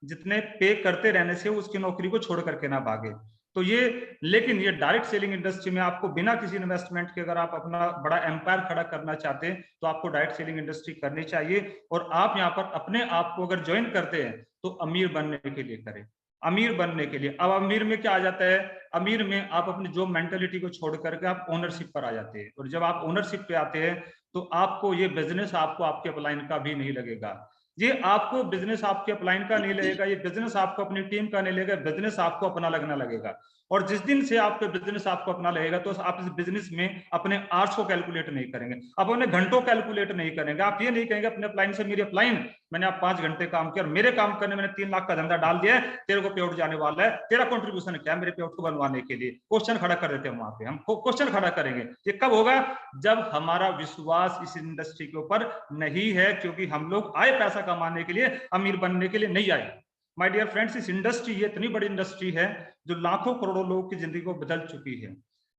Speaker 7: जितने पे करते रहने से उसकी नौकरी को छोड़ करके ना भागे। तो ये, लेकिन ये डायरेक्ट सेलिंग इंडस्ट्री में आपको बिना किसी इन्वेस्टमेंट के अगर आप अपना बड़ा एम्पायर खड़ा करना चाहते हैं तो आपको डायरेक्ट सेलिंग इंडस्ट्री करनी चाहिए। और आप यहाँ पर अपने आप को अगर ज्वाइन करते हैं तो अमीर बनने के लिए करें, अमीर बनने के लिए। अब अमीर में क्या आ जाता है? अमीर में आप अपनी जॉब मेंटालिटी को छोड़ करके आप ओनरशिप पर आ जाते हैं, और जब आप ओनरशिप पे आते हैं तो आपको ये बिजनेस आपको आपके अपलाइन का भी नहीं लगेगा, ये आपको बिजनेस आपके अपलाइन का नहीं लगेगा, ये बिजनेस आपको अपनी टीम का नहीं लगेगा, बिजनेस आपको अपना लगना लगेगा। और जिस दिन से आपके बिजनेस आपको अपना लगेगा तो आप इस बिजनेस में अपने आवर्स को कैलकुलेट नहीं करेंगे, आप अपने घंटों कैलकुलेट नहीं करेंगे। आप ये नहीं कहेंगे अपने अपलाइन से, मेरी अपलाइन मैंने आप 5 घंटे काम किया और मेरे काम करने मैंने 3 लाख का धंधा डाल दिया है, तेरे को पे आउट जाने वाला है, तेरा कंट्रीब्यूशन क्या है मेरे पे आउट को बनवाने के लिए? क्वेश्चन खड़ा कर देते हैं वहां पे, हम क्वेश्चन खड़ा करेंगे। ये कब होगा? जब हमारा विश्वास इस इंडस्ट्री के ऊपर नहीं है, क्योंकि हम लोग आए पैसा कमाने के लिए, अमीर बनने के लिए नहीं आए। माय डियर फ्रेंड्स, इस इंडस्ट्री, ये इतनी बड़ी इंडस्ट्री है जो लाखों करोड़ों लोगों की जिंदगी को बदल चुकी है।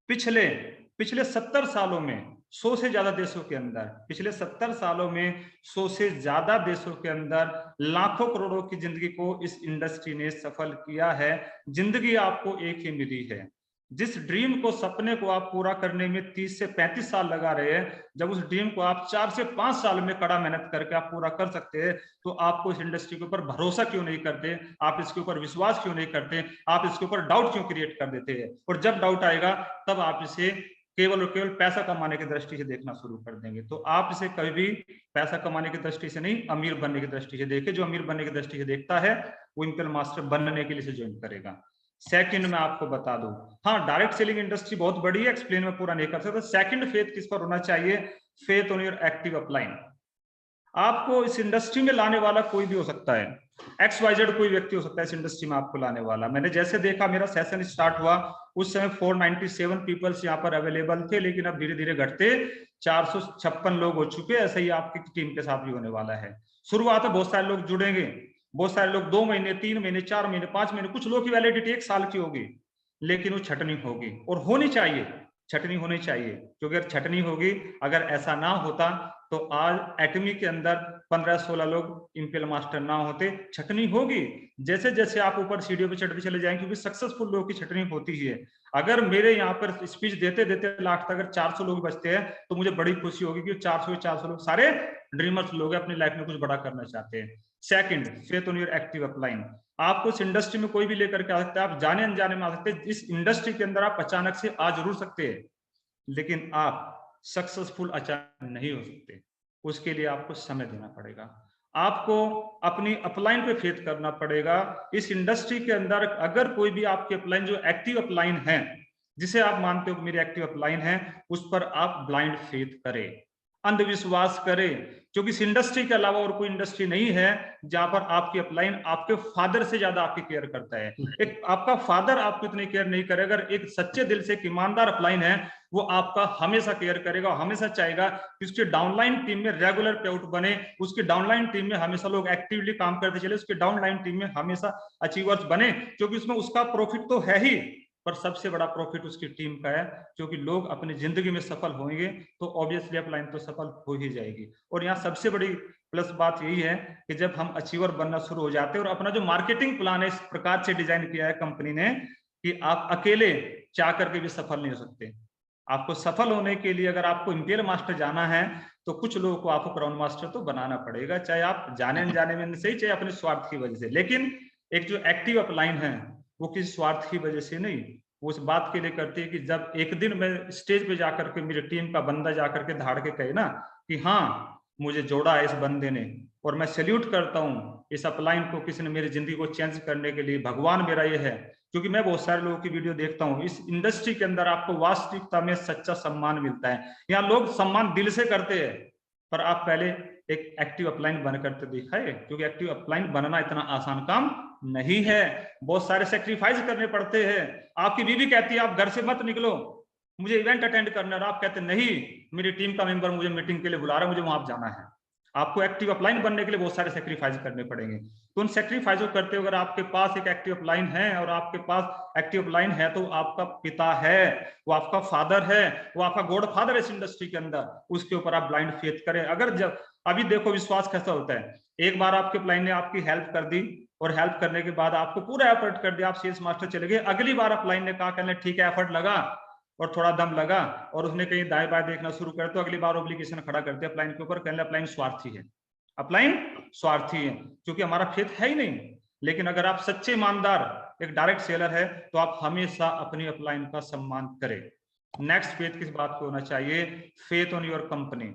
Speaker 7: पिछले 70 सालों में 100 से ज्यादा देशों के अंदर, पिछले 70 सालों में 100 से ज्यादा देशों के अंदर लाखों करोड़ों की जिंदगी को इस इंडस्ट्री ने सफल किया है। जिंदगी आपको एक ही मिली है, जिस ड्रीम को, सपने को आप पूरा करने में 30 से 35 साल लगा रहे हैं, जब उस ड्रीम को आप 4 से 5 साल में कड़ा मेहनत करके आप पूरा कर सकते हैं, तो आपको इस इंडस्ट्री के ऊपर भरोसा क्यों नहीं करते, आप इसके ऊपर विश्वास क्यों नहीं करते, आप इसके ऊपर डाउट क्यों क्रिएट कर देते हैं? और जब डाउट आएगा तब आप इसे केवल और केवल पैसा कमाने की दृष्टि से देखना शुरू कर देंगे। तो आप इसे कभी भी पैसा कमाने की दृष्टि से नहीं, अमीर बनने की दृष्टि से देखें। जो अमीर बनने की दृष्टि से देखता है वो इंपेल मास्टर बनने के लिए ज्वाइन करेगा। सेकंड में आपको बता दूं, हाँ डायरेक्ट सेलिंग इंडस्ट्री बहुत बड़ी है, एक्सप्लेन में पूरा नहीं कर सकता। सेकंड फेथ किस पर होना चाहिए? Faith on your active upline. आपको इस इंडस्ट्री में लाने वाला कोई भी हो सकता है, XYZ कोई व्यक्ति हो सकता है इस इंडस्ट्री में आपको लाने वाला। मैंने जैसे देखा, मेरा सेशन स्टार्ट हुआ उस समय 497 पीपल्स यहाँ पर अवेलेबल थे, लेकिन अब धीरे धीरे घटते 456 लोग हो चुके। ऐसे ही आपकी टीम के साथ भी होने वाला है। शुरुआत में बहुत सारे लोग जुड़ेंगे, बहुत सारे लोग 2 महीने, 3 महीने, 4 महीने, 5 महीने, कुछ लोग की वैलिडिटी 1 साल की होगी, लेकिन वो छटनी होगी और होनी चाहिए, छटनी होनी चाहिए। क्योंकि अगर छटनी होगी, अगर ऐसा ना होता तो आज एटमी के अंदर 15-16 लोग इंपेल मास्टर ना होते। छटनी होगी, जैसे जैसे आप ऊपर सीढ़ियों पे चढ़ते चले जाएंगे, क्योंकि सक्सेसफुल लोगों की छटनी होती ही है। अगर मेरे यहाँ पर स्पीच देते देते लास्ट अगर 400 लोग बचते हैं तो मुझे बड़ी खुशी होगी कि 400 लोग सारे ड्रीमर्स लोग हैं, अपनी लाइफ में कुछ बड़ा करना चाहते हैं। Second, faith on your active upline. आपको इस इंडस्ट्री में कोई भी लेकर के आ सकता है, आप जाने अनजाने में आ सकते हैं। इस इंडस्ट्री के अंदर आप अचानक से आ जरूर सकते हैं, लेकिन आप सक्सेसफुल अचानक नहीं हो सकते। उसके लिए आपको समय देना पड़ेगा, आपको अपनी अपलाइन पे फेथ करना पड़ेगा। इस इंडस्ट्री के अंदर अगर कोई भी आपके अपलाइन जो एक्टिव अपलाइन है, जिसे आप मानते हो कि मेरी एक्टिव अपलाइन है, उस पर आप ब्लाइंड फेथ करें, अंधविश्वास करें। क्योंकि इस इंडस्ट्री के अलावा और कोई इंडस्ट्री नहीं है जहां पर आपकी अपलाइन आपके फादर से ज्यादा आपकी केयर करता है। एक आपका फादर आपको इतनी केयर नहीं करेगा, अगर एक सच्चे दिल से एक ईमानदार अपलाइन है, वो आपका हमेशा केयर करेगा, हमेशा चाहेगा कि उसके डाउनलाइन टीम में रेगुलर पे आउट बने, उसकी डाउनलाइन टीम में हमेशा लोग एक्टिवली काम करते चले, उसके डाउनलाइन टीम में हमेशा अचीवर्स बने। क्योंकि उसमें उसका प्रॉफिट तो है ही, पर सबसे बड़ा प्रॉफिट उसकी टीम का है। क्योंकि लोग अपनी जिंदगी में सफल होंगे तो ऑब्वियसली अपलाइन तो सफल हो ही जाएगी। और यहाँ सबसे बड़ी प्लस बात यही है कि जब हम अचीवर बनना शुरू हो जाते हैं, और अपना जो मार्केटिंग प्लान है इस प्रकार से डिजाइन किया है कंपनी ने कि आप अकेले चाह करके भी सफल नहीं हो सकते। आपको सफल होने के लिए अगर आपको इंपेल मास्टर जाना है तो कुछ लोगों को आपको क्राउन मास्टर तो बनाना पड़ेगा, चाहे आप जाने अनजाने में सही, चाहे अपने स्वार्थ की वजह से। लेकिन एक जो एक्टिव अपलाइन है वो किसी स्वार्थ की वजह से नहीं, वो उस बात के लिए करती है कि जब एक दिन मैं स्टेज पे जाकर के मेरी टीम का बंदा जाकर के धाड़ के कहे ना कि हाँ मुझे जोड़ा है इस बंदे ने, और मैं सैल्यूट करता हूँ इस अपलाइन को, किसी ने मेरी जिंदगी को चेंज करने के लिए, भगवान मेरा ये है। क्योंकि मैं बहुत सारे लोगों की वीडियो देखता हूँ, इस इंडस्ट्री के अंदर आपको वास्तविकता में सच्चा सम्मान मिलता है। यहाँ लोग सम्मान दिल से करते हैं, पर आप पहले एक एक्टिव अपलाइन बन करके दिखाए, क्योंकि एक्टिव अपलाइन बनना इतना आसान काम नहीं है, बहुत सारे सेक्रीफाइस करने पड़ते हैं। आपकी बीवी कहती है आप घर से मत निकलो, मुझे इवेंट अटेंड करना है, और आप कहते नहीं मेरी टीम का मेंबर मुझे मीटिंग के लिए बुला रहा है, मुझे वहां जाना है। आपको एक्टिव अपलाइन बनने के लिए बहुत सारे सेक्रीफाइस करने पड़ेंगे। तो उन सेक्रीफाइस को करते हुए अगर आपके पास एक एक्टिव अपलाइन है, और आपके पास एक्टिव अपलाइन है तो आपका पिता है, वो आपका फादर है, वो आपका गॉड फादर है इस इंडस्ट्री के अंदर, उसके ऊपर आप ब्लाइंड फेथ करें। अगर जब अभी देखो विश्वास कैसा होता है, एक बार आपके अपलाइन ने आपकी हेल्प कर दी, और हेल्प करने के बाद आपको पूरा एफर्ट कर दिया, आप सेल्स मास्टर चले गए, अगली बार अपलाइन ने कहा कहने ठीक है एफर्ट लगा और थोड़ा दम लगा, और उसने कहीं दाएं बाएं देखना शुरू कर, तो अगली बार ऑब्लिगेशन खड़ा कर दिया अपलाइन के ऊपर, कहने अपलाइन स्वार्थी है, अपलाइन स्वार्थी है, क्योंकि हमारा फेथ है ही नहीं। लेकिन अगर आप सच्चे ईमानदार एक डायरेक्ट सेलर है तो आप हमेशा अपनी अपलाइन का सम्मान करें। नेक्स्ट फेथ किस बात को होना चाहिए? Faith on your company.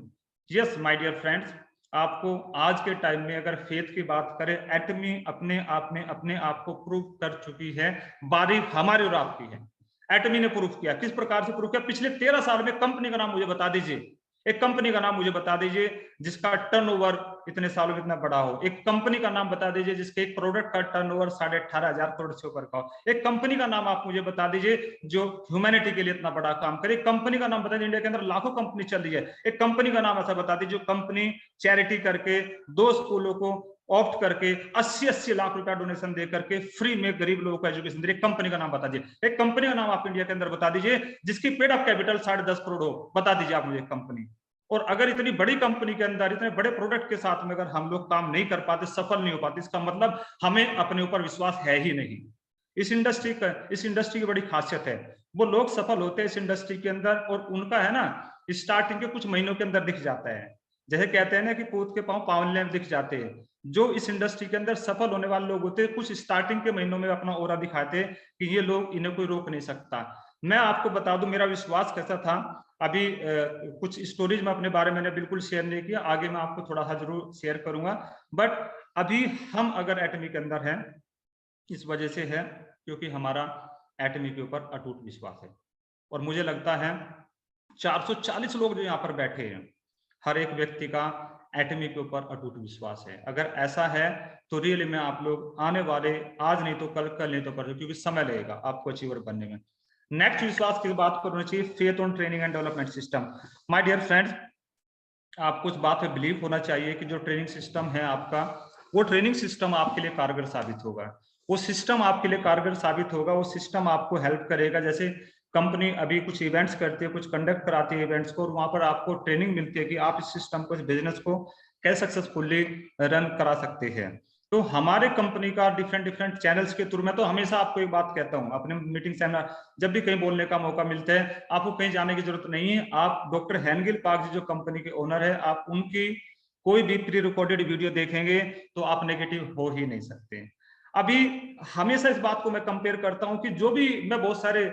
Speaker 7: Yes my dear friends, आपको आज के टाइम में अगर फेथ की बात करें, एटमी अपने आप में अपने आप को प्रूव कर चुकी है, बारी हमारी और आपकी है। एटमी ने प्रूफ किया, किस प्रकार से प्रूफ किया? पिछले 13 साल में कंपनी का नाम मुझे बता दीजिए, एक कंपनी का नाम मुझे बता दीजिए जिसका टर्नओवर इतने सालों में इतना बड़ा हो। एक कंपनी का नाम बता दीजिए जिसके एक प्रोडक्ट का टर्नओवर 18,500 करोड़ से ऊपर का हो। एक कंपनी का नाम आप मुझे बता दीजिए जो ह्यूमैनिटी के लिए इतना बड़ा काम करे। कंपनी का नाम बता दीजिए, इंडिया के अंदर लाखों कंपनी चल रही है, एक कंपनी का नाम ऐसा बता दीजिए जो कंपनी चैरिटी करके 2 स्कूलों को ऑप्ट करके 80-80 लाख रुपया डोनेशन दे करके फ्री में गरीब लोगों को एजुकेशन दे। एक कंपनी का नाम बता दीजिए, एक कंपनी का नाम आप इंडिया के अंदर बता दीजिए जिसकी पेड अप कैपिटल 10.5 करोड़ हो, बता दीजिए आप मुझे कंपनी। और अगर इतनी बड़ी कंपनी के अंदर इतने बड़े प्रोडक्ट के साथ में अगर हम लोग काम नहीं कर पाते, सफल नहीं हो पाते, इसका मतलब हमें अपने ऊपर विश्वास है ही नहीं। इस इंडस्ट्री की बड़ी खासियत है, वो लोग सफल होते हैं इस इंडस्ट्री के अंदर, और उनका है ना स्टार्टिंग के कुछ महीनों के अंदर दिख जाता है। जैसे कहते हैं ना कि पूत के पांव पावले में दिख जाते हैं। जो इस इंडस्ट्री के अंदर सफल होने वाले लोग होते हैं, कुछ स्टार्टिंग के महीनों में अपना ऑरा दिखाते हैं कि ये लोग, इन्हें कोई रोक नहीं सकता। मैं आपको बता दूं मेरा विश्वास कैसा था। अभी कुछ स्टोरीज में अपने बारे में बिल्कुल शेयर नहीं किया, आगे मैं आपको थोड़ा सा जरूर शेयर करूंगा। बट अभी हम अगर एटमी के अंदर हैं, इस वजह से है क्योंकि हमारा एटमी के ऊपर अटूट विश्वास है। और मुझे लगता है 440 लोग जो यहाँ पर बैठे हैं, हर एक व्यक्ति का एटमी के ऊपर अटूट विश्वास है। अगर ऐसा है तो रियली में आप लोग आने वाले, आज नहीं तो कल, कल नहीं तो परसों, क्योंकि समय लगेगा आपको अचीवर बनने में। नेक्स्ट विश्वास की बात करना चाहिए, faith on training and development system. My dear friends, आपको इस बात पे बिलीव होना चाहिए कि जो ट्रेनिंग सिस्टम है आपका, वो ट्रेनिंग सिस्टम आपके लिए कारगर साबित होगा। वो सिस्टम आपके लिए कारगर साबित होगा, वो सिस्टम आपको हेल्प करेगा। जैसे कंपनी अभी कुछ इवेंट्स करती है, कुछ कंडक्ट कराती है इवेंट्स को, और वहां पर आपको ट्रेनिंग मिलती है कि आप इस सिस्टम को, इस बिजनेस को कैसे सक्सेसफुली रन करा सकते हैं। तो हमारे कंपनी का डिफरेंट चैनल्स के थ्रू, मैं तो हमेशा आपको एक बात कहता हूं, अपने मीटिंग सेमिनार जब भी कहीं बोलने का मौका मिलता है, आपको कहीं जाने की जरूरत नहीं है। आप डॉक्टर हेनगिल पार्क जी जो कंपनी के ओनर है, आप उनकी कोई भी प्री रिकॉर्डेड वीडियो देखेंगे तो आप नेगेटिव हो ही नहीं सकते। अभी हमेशा इस बात को मैं कंपेयर करता हूं कि जो भी, मैं बहुत सारे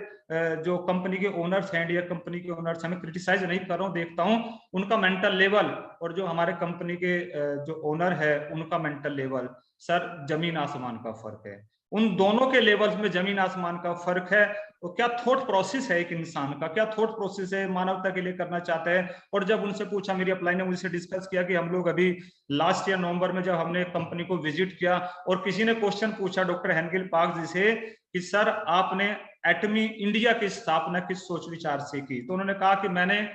Speaker 7: जो कंपनी के ओनर्स हैं, या कंपनी के ओनर्स हैं, मैं क्रिटिसाइज नहीं कर रहा हूं, देखता हूं उनका मेंटल लेवल और जो हमारे कंपनी के जो ओनर है उनका मेंटल लेवल, सर जमीन आसमान का फर्क है। उन दोनों के लेवल्स में जमीन आसमान का फर्क है। तो क्या थॉट प्रोसेस है एक इंसान का, क्या थॉट प्रोसेस है, मानवता के लिए करना चाहता है। और जब उनसे पूछा, मेरी अपलाइन ने मुझसे डिस्कस किया कि हम लोग अभी लास्ट ईयर नवंबर में जब हमने कंपनी को विजिट किया, और किसी ने क्वेश्चन पूछा डॉक्टर हेनगिल पार्क जी से कि सर आपने एटमी इंडिया की स्थापना किस सोच विचार से की, तो उन्होंने कहा कि मैंने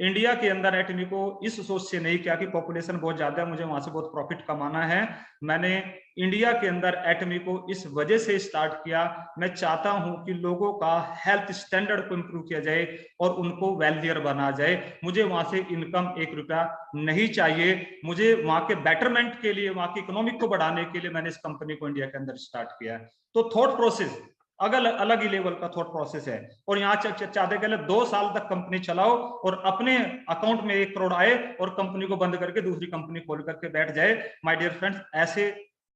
Speaker 7: इंडिया के अंदर एटमी को इस सोच से नहीं किया कि पॉपुलेशन बहुत ज्यादा है, मुझे वहां से बहुत प्रॉफिट कमाना है। मैंने इंडिया के अंदर एटमी को इस वजह से स्टार्ट किया, मैं चाहता हूं कि लोगों का हेल्थ स्टैंडर्ड को इंप्रूव किया जाए और उनको वेल्थियर बना जाए। मुझे वहां से इनकम 1 रुपया नहीं चाहिए, मुझे वहां के बेटरमेंट के लिए, वहां की इकोनॉमिक को बढ़ाने के लिए मैंने इस कंपनी को इंडिया के अंदर स्टार्ट किया। तो थॉट प्रोसेस अलग ही लेवल का थॉट प्रोसेस है। और यहाँ चाहते के 2 साल तक कंपनी चलाओ और अपने अकाउंट में 1 करोड़ आए और कंपनी को बंद करके दूसरी कंपनी खोल करके बैठ जाए। माय डियर फ्रेंड्स, ऐसे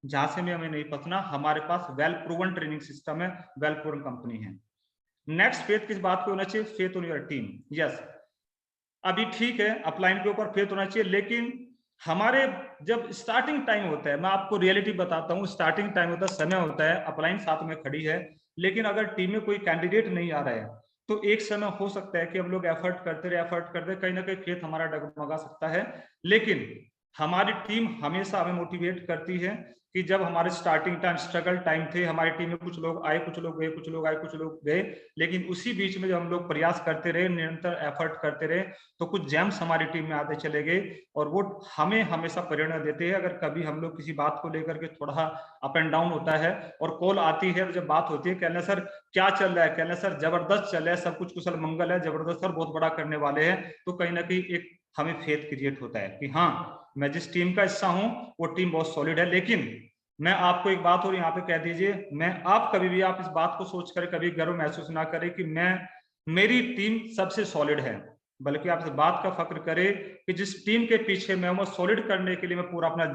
Speaker 7: झांसे में हमें नहीं फंसना। हमारे पास वेल प्रूवन ट्रेनिंग सिस्टम है, वेल प्रूवन कंपनी है। नेक्स्ट फेथ किस बात पे होना चाहिए? Faith on your team. Yes, अभी ठीक है अपलाइन के ऊपर फेथ होना चाहिए, लेकिन हमारे जब स्टार्टिंग टाइम होता है, मैं आपको रियलिटी बताता हूँ, स्टार्टिंग टाइम होता है, समय होता है, अपलाइन साथ में खड़ी है, लेकिन अगर टीम में कोई कैंडिडेट नहीं आ रहा है तो एक समय हो सकता है कि हम लोग एफर्ट करते रहे, कहीं ना कहीं फेथ हमारा डगमगा सकता है। लेकिन हमारी टीम हमेशा हमें मोटिवेट करती है कि जब हमारे स्टार्टिंग टाइम स्ट्रगल टाइम थे, हमारी टीम में कुछ लोग आए, कुछ लोग गए, कुछ लोग आए, कुछ लोग गए, लेकिन उसी बीच में जब हम लोग प्रयास करते रहे, निरंतर एफर्ट करते रहे, तो कुछ जेम्स हमारी टीम में आते चले गए और वो हमें हमेशा प्रेरणा देते हैं। अगर कभी हम लोग किसी बात को लेकर के थोड़ा अप एंड डाउन होता है और कॉल आती है, जब बात होती है, कहना सर क्या चल रहा है, कहना सर जबरदस्त चल रहा है, सब कुछ कुशल मंगल है, जबरदस्त सर, बहुत बड़ा करने वाले हैं, तो कहीं ना कहीं एक हमें फेथ क्रिएट होता है कि हाँ, मैं जिस टीम का हिस्सा हूं वो टीम बहुत सॉलिड है। लेकिन मैं आपको एक बात और यहाँ पे कह दीजिए, मैं आप कभी भी आप इस बात को सोचकर कभी गर्व महसूस ना करें कि मेरी टीम सबसे सॉलिड है, बल्कि आप इस बात का फक्र करें कि जिस टीम के पीछे मैं वो सॉलिड करने के लिए मैं पूरा अपना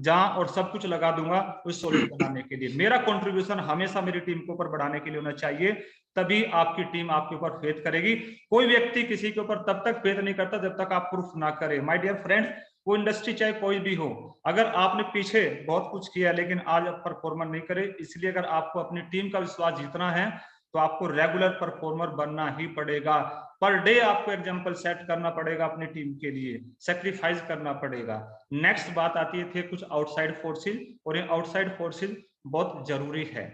Speaker 7: जान और सब कुछ लगा दूंगा उस सॉलिड बनाने के लिए। मेरा कंट्रीब्यूशन हमेशा मेरी टीम के ऊपर बढ़ाने के लिए होना चाहिए, तभी आपकी टीम आपके ऊपर फेथ करेगी। कोई व्यक्ति किसी के ऊपर तब तक फेथ नहीं करता जब तक आप प्रूफ ना करें। माय डियर फ्रेंड्स, वो इंडस्ट्री चाहे कोई भी हो, अगर आपने पीछे बहुत कुछ किया लेकिन आज आप परफॉर्मर नहीं करे, इसलिए अगर आपको अपनी टीम का विश्वास जीतना है तो आपको रेगुलर परफॉर्मर बनना ही पड़ेगा। पर डे आपको एग्जांपल सेट करना पड़ेगा अपनी टीम के लिए, सैक्रिफाइस करना पड़ेगा। नेक्स्ट बात आती है कुछ आउटसाइड फोर्सेज, और ये आउटसाइड फोर्सेज बहुत जरूरी है।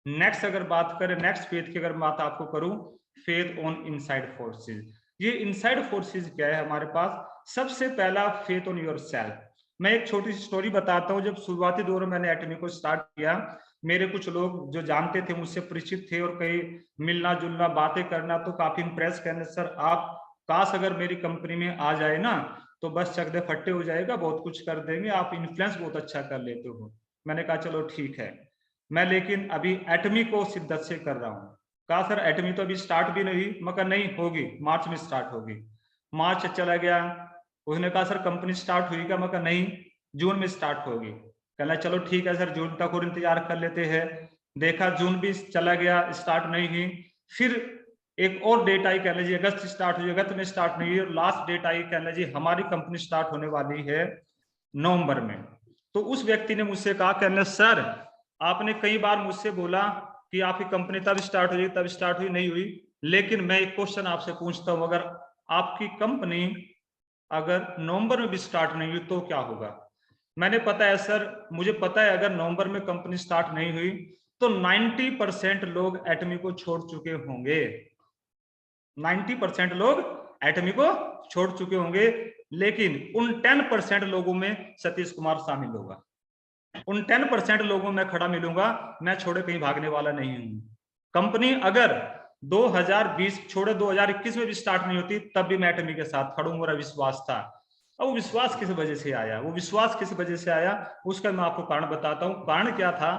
Speaker 7: नेक्स्ट अगर बात करें, नेक्स्ट फेथ की अगर बात आपको करूं, फेथ ऑन इनसाइड फोर्सेज। ये इनसाइड फोर्सेज क्या है हमारे पास? सबसे पहला फेथ ऑन योर सेल्फ। मैं एक छोटी सी स्टोरी बताता हूँ। जब शुरुआती दौर में मैंने एटमी को स्टार्ट किया, मेरे कुछ लोग जो जानते थे, मुझसे परिचित थे, और कहीं मिलना जुलना बातें करना तो काफी इंप्रेस करने, सर आप काश अगर मेरी कंपनी में आ जाए ना तो बस चक दे फट्टे हो जाएगा, बहुत कुछ कर देंगे, आप इन्फ्लुएंस बहुत अच्छा कर लेते हो। मैंने कहा चलो ठीक है, मैं लेकिन अभी एटमी को शिद्दत से कर रहा हूँ। कहा सर एटमी तो अभी स्टार्ट भी नहीं हुई, मैं कहा नहीं होगी, मार्च में स्टार्ट होगी। मार्च चला गया, उसने कहा सर कंपनी स्टार्ट हुई क्या, मैं कहा नहीं जून में स्टार्ट होगी। कहना चलो ठीक है सर जून तक और इंतजार कर लेते हैं। देखा जून भी चला गया, स्टार्ट नहीं हुई। फिर एक और डेट आई, कह लीजिए अगस्त स्टार्ट हुई, अगस्त में स्टार्ट नहीं हुई, और लास्ट डेट आई कह लीजिए हमारी कंपनी स्टार्ट होने वाली है नवंबर में। तो उस व्यक्ति ने मुझसे कहा, कहने सर आपने कई बार मुझसे बोला कि आपकी कंपनी तब स्टार्ट हुई तब स्टार्ट हुई, नहीं हुई, लेकिन मैं एक क्वेश्चन आपसे पूछता हूं, अगर आपकी कंपनी अगर नवंबर में भी स्टार्ट नहीं हुई तो क्या होगा। मैंने पता है सर, मुझे पता है अगर नवंबर में कंपनी स्टार्ट नहीं हुई तो 90% लोग एटमी को छोड़ चुके होंगे, 90% लोग एटमी को छोड़ चुके होंगे, लेकिन उन 10% लोगों में सतीश कुमार शामिल होगा, उन 10% लोगों में खड़ा मिलूंगा, मैं छोड़े कहीं भागने वाला नहीं हूं। कंपनी अगर 2020 छोड़े 2021 में भी स्टार्ट नहीं होती तब भी मैं एटमी के साथ खड़ूं, मेरा विश्वास था। अब वो विश्वास किस वजह से आया, वो विश्वास किस वजह से आया उसका मैं आपको कारण बताता हूँ। कारण क्या था,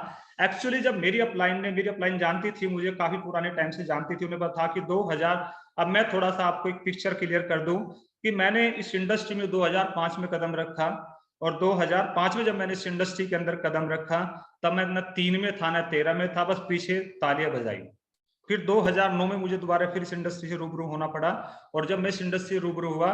Speaker 7: एक्चुअली जब मेरी अपलाइन जानती थी, मुझे काफी पुराने टाइम से जानती थी, उन्हें पता था कि 2000, अब मैं थोड़ा सा आपको एक पिक्चर क्लियर कर दूं कि मैंने इस इंडस्ट्री में 2005 में कदम रखा, और 2005 में जब मैंने इस इंडस्ट्री के अंदर कदम रखा तब मैं न 3 में था न 13 में था, बस पीछे तालियां बजाई। फिर 2009 में मुझे दोबारा फिर इस इंडस्ट्री से रूबरू होना पड़ा, और जब मैं इस इंडस्ट्री से रूबरू हुआ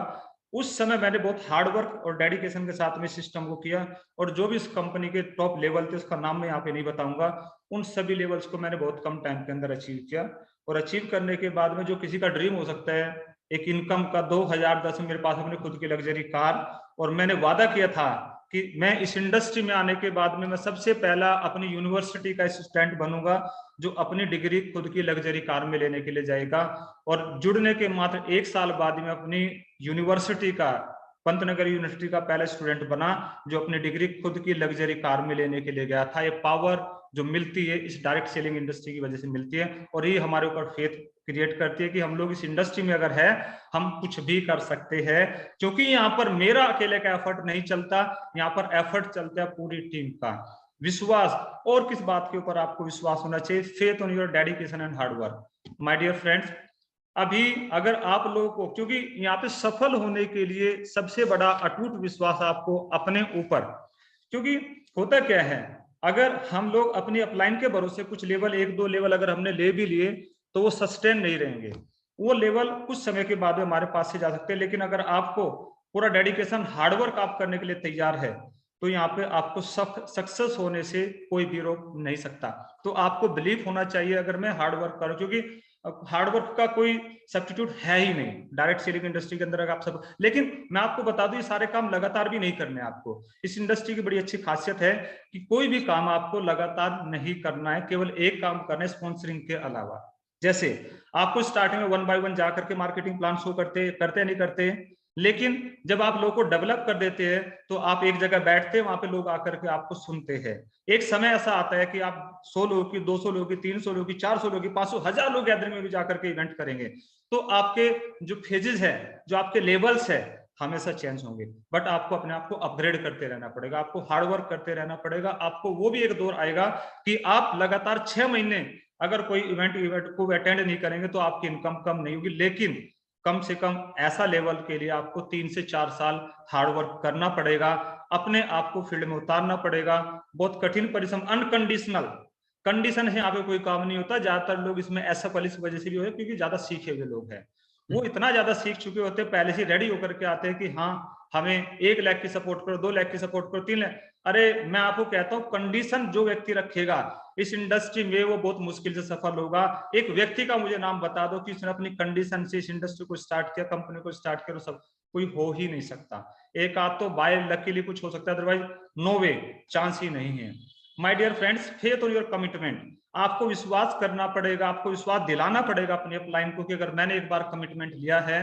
Speaker 7: उस समय मैंने बहुत हार्ड वर्क और डेडिकेशन के साथ में सिस्टम को किया, और जो भी इस कंपनी के टॉप लेवल थे उसका नाम मैं यहाँ पे नहीं बताऊंगा, उन सभी लेवल्स को मैंने बहुत कम टाइम के अंदर अचीव किया। और अचीव करने के बाद में जो किसी का ड्रीम हो सकता है एक इनकम का, 2010 में मेरे पास अपनी खुद की लग्जरी कार, और मैंने वादा किया था कि मैं इस इंडस्ट्री में आने के बाद में मैं सबसे पहला अपनी यूनिवर्सिटी का असिस्टेंट बनूंगा जो अपनी डिग्री खुद की लग्जरी कार में लेने के लिए जाएगा। और जुड़ने के मात्र 1 साल बाद में अपनी यूनिवर्सिटी का, पंतनगर यूनिवर्सिटी का पहला स्टूडेंट बना जो अपनी डिग्री खुद की लग्जरी कार में लेने के लिए गया था। ये पावर जो मिलती है इस डायरेक्ट सेलिंग इंडस्ट्री की वजह से मिलती है, और ये हमारे ऊपर फेथ क्रिएट करती है कि हम लोग इस इंडस्ट्री में अगर है हम कुछ भी कर सकते हैं, क्योंकि यहाँ पर मेरा अकेले का एफर्ट नहीं चलता, यहाँ पर एफर्ट चलता है पूरी टीम का। विश्वास, और किस बात के ऊपर आपको विश्वास होना चाहिए, faith on your dedication and hard work. My dear friends, अभी अगर आप लोगों को, क्योंकि यहाँ पे सफल होने के लिए सबसे बड़ा अटूट विश्वास आपको अपने ऊपर, क्योंकि होता क्या है अगर हम लोग अपनी अपलाइन के भरोसे कुछ लेवल, 1-2 लेवल अगर हमने ले भी लिए तो वो सस्टेन नहीं रहेंगे, वो लेवल कुछ समय के बाद में हमारे पास से जा सकते हैं। लेकिन अगर आपको पूरा डेडिकेशन हार्डवर्क आप करने के लिए तैयार है तो यहाँ पे आपको सक्सेस होने से कोई भी रोक नहीं सकता। तो आपको बिलीफ होना चाहिए अगर मैं हार्डवर्क करूं, क्योंकि हार्डवर्क का कोई सब्स्टिट्यूट है ही नहीं डायरेक्ट सेलिंग इंडस्ट्री के अंदर अगर आप सब। लेकिन मैं आपको बता दूं ये सारे काम लगातार भी नहीं करने आपको। इस इंडस्ट्री की बड़ी अच्छी खासियत है कि कोई भी काम आपको लगातार नहीं करना है, केवल एक काम करना है स्पॉन्सरिंग के अलावा। जैसे आपको स्टार्टिंग में 1 बाय 1 जाकर के मार्केटिंग प्लान शो करते नहीं करते, लेकिन जब आप लोगों को डेवलप कर देते हैं तो आप एक जगह बैठते हैं, वहां पे लोग आकर के आपको सुनते हैं। एक समय ऐसा आता है कि आप 100 लोगों की, 200 लोगों की, 300 लोगों की, 400 लोगों की, 500, 1000 लोग गैदरिंग में भी जाकर के इवेंट करेंगे, तो आपके जो फेजेस है, जो आपके लेवल्स है, हमेशा चेंज होंगे। बट आपको अपने आप को अपग्रेड करते रहना पड़ेगा, आपको हार्डवर्क करते रहना पड़ेगा। आपको वो भी एक दौर आएगा कि आप लगातार 6 महीने अगर कोई इवेंट को अटेंड नहीं करेंगे तो आपकी इनकम कम नहीं होगी, लेकिन कम से कम ऐसा लेवल के लिए आपको 3 से 4 साल हार्डवर्क करना पड़ेगा, अपने आप को फील्ड में उतारना पड़ेगा। बहुत कठिन परिश्रम, अनकंडीशनल कंडीशन है, यहाँ पे कोई काम नहीं होता। ज्यादातर लोग इसमें ऐसा वाली वजह से भी हो क्योंकि ज्यादा सीखे हुए लोग हैं, वो इतना ज्यादा सीख चुके होते हैं, पहले से रेडी होकर के आते हैं कि हाँ हमें 1 लाख की सपोर्ट करो, 2 लाख की सपोर्ट करो, 3 लाख। अरे मैं आपको कहता हूँ कंडीशन जो व्यक्ति रखेगा इस इंडस्ट्री में वो बहुत मुश्किल से सफल होगा। एक व्यक्ति का मुझे नाम बता दो कि उसने अपनी कंडीशन से इस इंडस्ट्री को स्टार्ट किया, कंपनी को स्टार्ट किया, सब कोई हो ही नहीं सकता। एक आध तो बाय लकीली कुछ हो सकता है, अदरवाइज नो वे, चांस ही नहीं है। My dear friends, faith on your commitment, आपको विश्वास करना पड़ेगा, आपको विश्वास दिलाना पड़ेगा अपने अपलाइन को कि अगर मैंने एक बार कमिटमेंट लिया है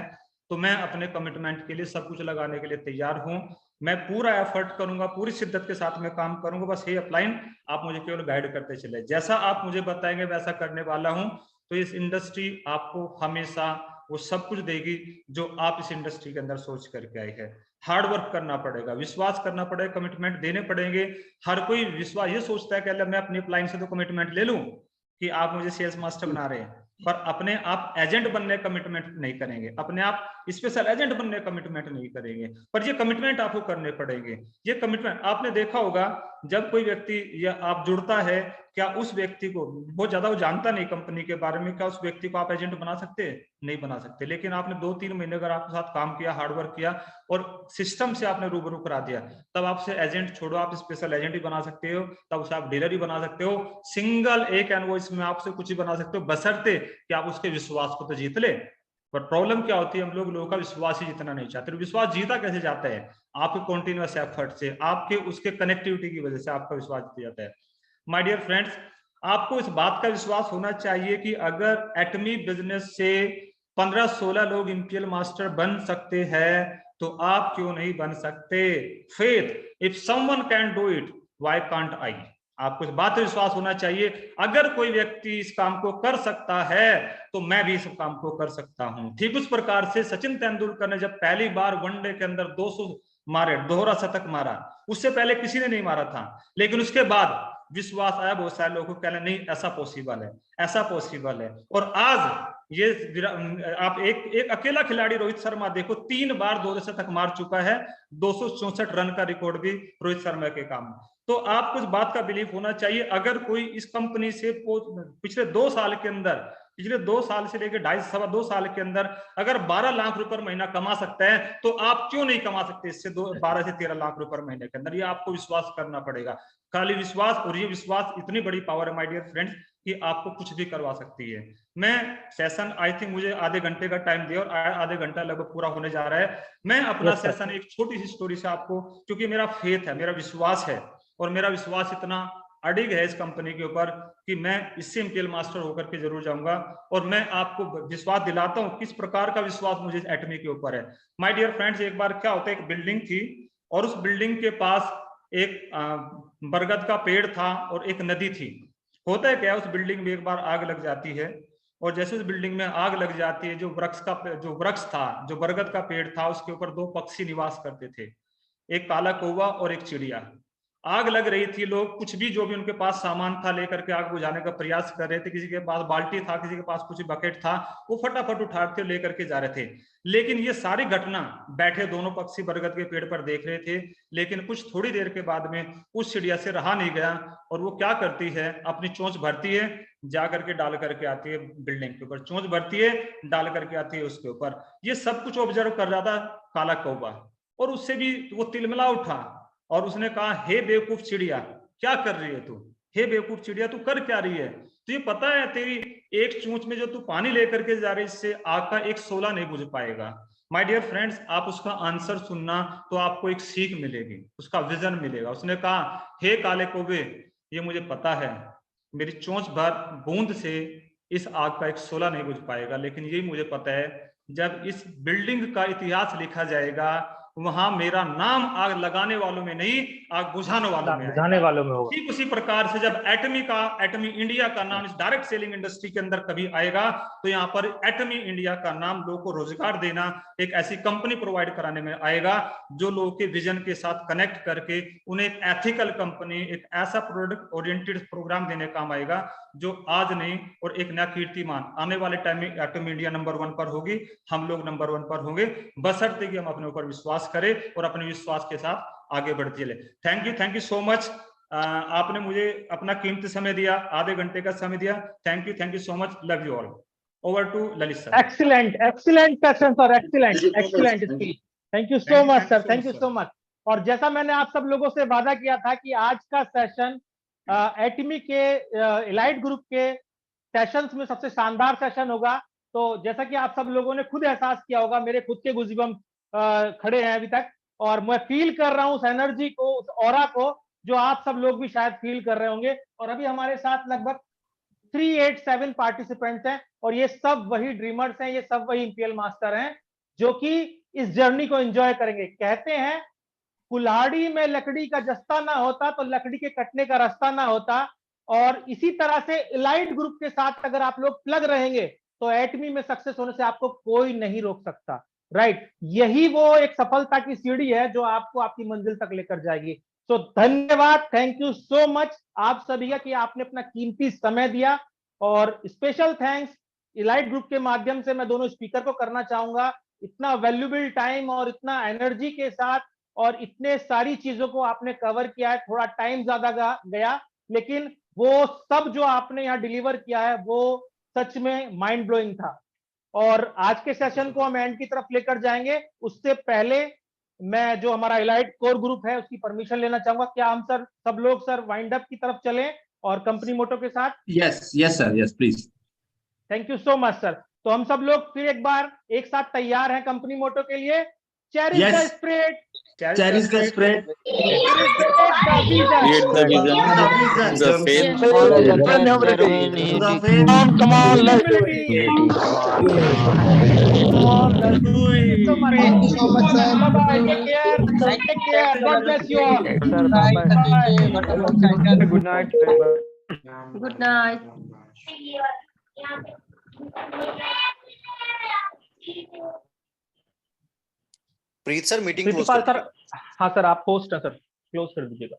Speaker 7: तो मैं अपने कमिटमेंट के लिए सब कुछ लगाने के लिए तैयार हूं। मैं पूरा एफर्ट करूंगा, पूरी शिद्दत के साथ में काम करूंगा। बस ये अपलाइन आप मुझे केवल गाइड करते चले, जैसा आप मुझे बताएंगे वैसा करने वाला हूं। तो इस इंडस्ट्री आपको हमेशा वो सब कुछ देगी जो आप इस इंडस्ट्री के अंदर सोच करके आए हैं। हार्ड वर्क करना पड़ेगा, विश्वास करना पड़ेगा, कमिटमेंट देने पड़ेंगे। हर कोई विश्वास ये सोचता है कि मैं अपनी अपलाइन से तो कमिटमेंट ले लूं कि आप मुझे सेल्स मास्टर बना रहे हैं, पर अपने आप एजेंट बनने कमिटमेंट नहीं करेंगे, अपने आप स्पेशल एजेंट बनने कमिटमेंट नहीं करेंगे, पर ये कमिटमेंट आपको करने पड़ेंगे। ये कमिटमेंट आपने देखा होगा, जब कोई व्यक्ति या आप जुड़ता है, क्या उस व्यक्ति को बहुत ज्यादा वो जानता नहीं कंपनी के बारे में, क्या उस व्यक्ति को आप एजेंट बना सकते हैं? नहीं बना सकते। लेकिन आपने 2-3 महीने अगर आपके साथ काम किया, हार्डवर्क किया और सिस्टम से आपने रूबरू करा दिया, तब आपसे एजेंट छोड़ो, आप स्पेशल एजेंट ही बना सकते हो, तब उसे आप डीलर ही बना सकते हो। सिंगल एक इनवॉइस में आपसे कुछ ही बना सकते हो, बशर्ते कि आप उसके विश्वास को तो जीत ले। पर प्रॉब्लम क्या होती है, हम लोगों का विश्वास ही जितना नहीं चाहते। विश्वास जीता कैसे जाता है? आपके कॉन्टिन्यूअस एफर्ट से, आपके उसके कनेक्टिविटी की वजह से आपका विश्वास जीता जाता है। माय डियर फ्रेंड्स, आपको इस बात का विश्वास होना चाहिए कि अगर एटमी बिजनेस से 15-16 लोग इंपीएल मास्टर बन सकते हैं, तो आप क्यों नहीं बन सकते? Faith, if someone can do it, why can't I? आपको इस बात पर विश्वास होना चाहिए, अगर कोई व्यक्ति इस काम को कर सकता है तो मैं भी इस काम को कर सकता हूं। ठीक उस प्रकार से सचिन तेंदुलकर ने जब पहली बार वनडे के अंदर 200 मारे, दोहरा शतक मारा, उससे पहले किसी ने नहीं मारा था, लेकिन उसके बाद विश्वास आया बहुत सारे लोगों को, कहने नहीं ऐसा पॉसिबल है, ऐसा पॉसिबल है। और आज ये आप एक अकेला खिलाड़ी रोहित शर्मा देखो, 3 बार 200 शतक मार चुका है, 264 रन का रिकॉर्ड भी रोहित शर्मा के काम। तो आपको इस बात का बिलीफ होना चाहिए, अगर कोई इस कंपनी से पिछले 2 साल के अंदर, पिछले 2 साल से लेकर 2.5-2.25 साल के अंदर अगर 12 लाख रुपए महीना कमा सकता है, तो आप क्यों नहीं कमा सकते इससे 12 से 13 लाख रुपए महीने के अंदर? ये आपको विश्वास करना पड़ेगा, खाली विश्वास। और ये विश्वास इतनी बड़ी पावर है माय डियर फ्रेंड्स, कि आपको कुछ भी करवा सकती है। मैं सेशन आई थिंक मुझे आधे घंटे का टाइम दिया और आधे घंटा लगभग पूरा होने जा रहा है। मैं अपना सेशन एक छोटी सी स्टोरी से आपको, क्योंकि मेरा फेथ है, मेरा विश्वास है, और मेरा विश्वास इतना अडिग है इस कंपनी के ऊपर कि मैं इससे इंपीएल मास्टर होकर के जरूर जाऊंगा। और मैं आपको विश्वास दिलाता हूं किस प्रकार का विश्वास मुझे एटमी के ऊपर है। माय डियर फ्रेंड्स, एक बार क्या होता है, एक बिल्डिंग थी और उस बिल्डिंग के पास एक बरगद का पेड़ था और एक नदी थी। होता है क्या, उस बिल्डिंग में एक बार आग लग जाती है, और जैसे उस बिल्डिंग में आग लग जाती है, जो वृक्ष था, जो बरगद का पेड़ था, उसके ऊपर 2 पक्षी निवास करते थे, एक काला कौवा और एक चिड़िया। आग लग रही थी, लोग कुछ भी जो भी उनके पास सामान था लेकर के आग बुझाने का प्रयास कर रहे थे। किसी के पास बाल्टी था, किसी के पास कुछ बकेट था, वो फटाफट उठाते लेकर के जा रहे थे। लेकिन ये सारी घटना बैठे दोनों पक्षी बरगद के पेड़ पर देख रहे थे। लेकिन कुछ थोड़ी देर के बाद में उस चिड़िया से रहा नहीं गया, और वो क्या करती है, अपनी चोंच भरती है, जा करके डाल करके आती है बिल्डिंग के ऊपर, चोंच भरती है, डाल करके आती है उसके ऊपर। ये सब कुछ ऑब्जर्व कर रहा था काला कौवा, और उससे भी वो तिलमिला उठा और उसने कहा, हे बेवकूफ चिड़िया, क्या कर रही है तू? हे बेवकूफ चिड़िया, तू कर क्या रही है? तुझे पता है तेरी एक चोंच में जो तू पानी लेकर के जा रही है, इससे आग का एक शोला नहीं बुझ पाएगा। माय डियर फ्रेंड्स, आप उसका आंसर सुनना तो आपको एक सीख मिलेगी, उसका विजन मिलेगा। उसने कहा, हे काले कौवे, ये मुझे पता है, मेरी चोंच भर बूंद से इस आग का एक शोला नहीं बुझ पाएगा, लेकिन यही मुझे पता है, जब इस बिल्डिंग का इतिहास लिखा जाएगा, वहां मेरा नाम आग लगाने वालों में नहीं, आग बुझाने वालों में होगा। ठीक उसी प्रकार से जब एटमी इंडिया का नाम इस डायरेक्ट सेलिंग इंडस्ट्री के अंदर कभी आएगा, तो यहाँ पर एटमी इंडिया का नाम लोगों को रोजगार देना, एक ऐसी कंपनी प्रोवाइड कराने में आएगा जो लोगों के विजन के साथ कनेक्ट करके उन्हें एक एथिकल कंपनी, एक ऐसा प्रोडक्ट ओरिएंटेड प्रोग्राम देने काम आएगा जो आज नहीं, और एक नया कीर्तिमान आने वाले टाइम में एटमी इंडिया नंबर 1 पर होगी, हम लोग नंबर 1 पर होंगे, बशर्ते कि हम अपने ऊपर विश्वास करें और अपने विश्वास के साथ आगे बढ़ते चले। Thank you so much. आपने मुझे अपना कीमती समय दिया, आधे घंटे का समय दिया। Thank you so much. Love you all. Over to Lalit sir.
Speaker 5: Excellent session sir, excellent speech. Thank you so much sir, thank you so much. और जैसा मैंने आप सब लोगों से वादा किया था कि आज का सेशन एटमी के एलाइट ग्रुप के सेशंस में सबसे शानदार सेशन होगा। तो जैसा कि आप सब लोगों ने खुद एहसास किया होगा, मेरे खुद के गुज़िबम खड़े हैं अभी तक, और मैं फील कर रहा हूं उस एनर्जी को, उस ऑरा को, जो आप सब लोग भी शायद फील कर रहे होंगे। और अभी हमारे साथ लगभग 387 पार्टिसिपेंट्स हैं, और ये सब वही ड्रीमर्स हैं, ये सब वही इंपीएल मास्टर हैं जो कि इस जर्नी को एंजॉय करेंगे। कहते हैं, कुल्हाड़ी में लकड़ी का जस्ता ना होता तो लकड़ी के कटने का रास्ता ना होता। और इसी तरह से एलाइट ग्रुप के साथ अगर आप लोग प्लग रहेंगे तो एटमी में सक्सेस होने से आपको कोई नहीं रोक सकता। राइट, यही वो एक सफलता की सीढ़ी है जो आपको आपकी मंजिल तक लेकर जाएगी। तो धन्यवाद, थैंक यू सो मच आप सभी का कि आपने अपना कीमती समय दिया। और स्पेशल थैंक्स इलाइट ग्रुप के माध्यम से मैं दोनों स्पीकर को करना चाहूंगा। इतना वैल्यूएबल टाइम और इतना एनर्जी के साथ और इतने सारी चीजों को आपने कवर किया है, थोड़ा टाइम ज्यादा गया, लेकिन वो सब जो आपने यहाँ डिलीवर किया है वो सच में माइंड ब्लोइंग था। और आज के सेशन को हम एंड की तरफ लेकर जाएंगे, उससे पहले मैं जो हमारा इलाइट कोर ग्रुप है उसकी परमिशन लेना चाहूंगा। क्या हम सर सब लोग सर वाइंड अप की तरफ चलें और कंपनी मोटो के साथ?
Speaker 8: Yes sir, yes please.
Speaker 5: Thank you so much sir. तो हम सब लोग फिर एक बार एक साथ तैयार हैं कंपनी मोटो के लिए। Cherish the spirit,
Speaker 8: cherish the spread,
Speaker 5: good night.
Speaker 9: Good night.
Speaker 3: Preet sir meeting
Speaker 5: principal sir, हाँ सर आप होस्ट हैं सर, क्लोज कर दीजिएगा।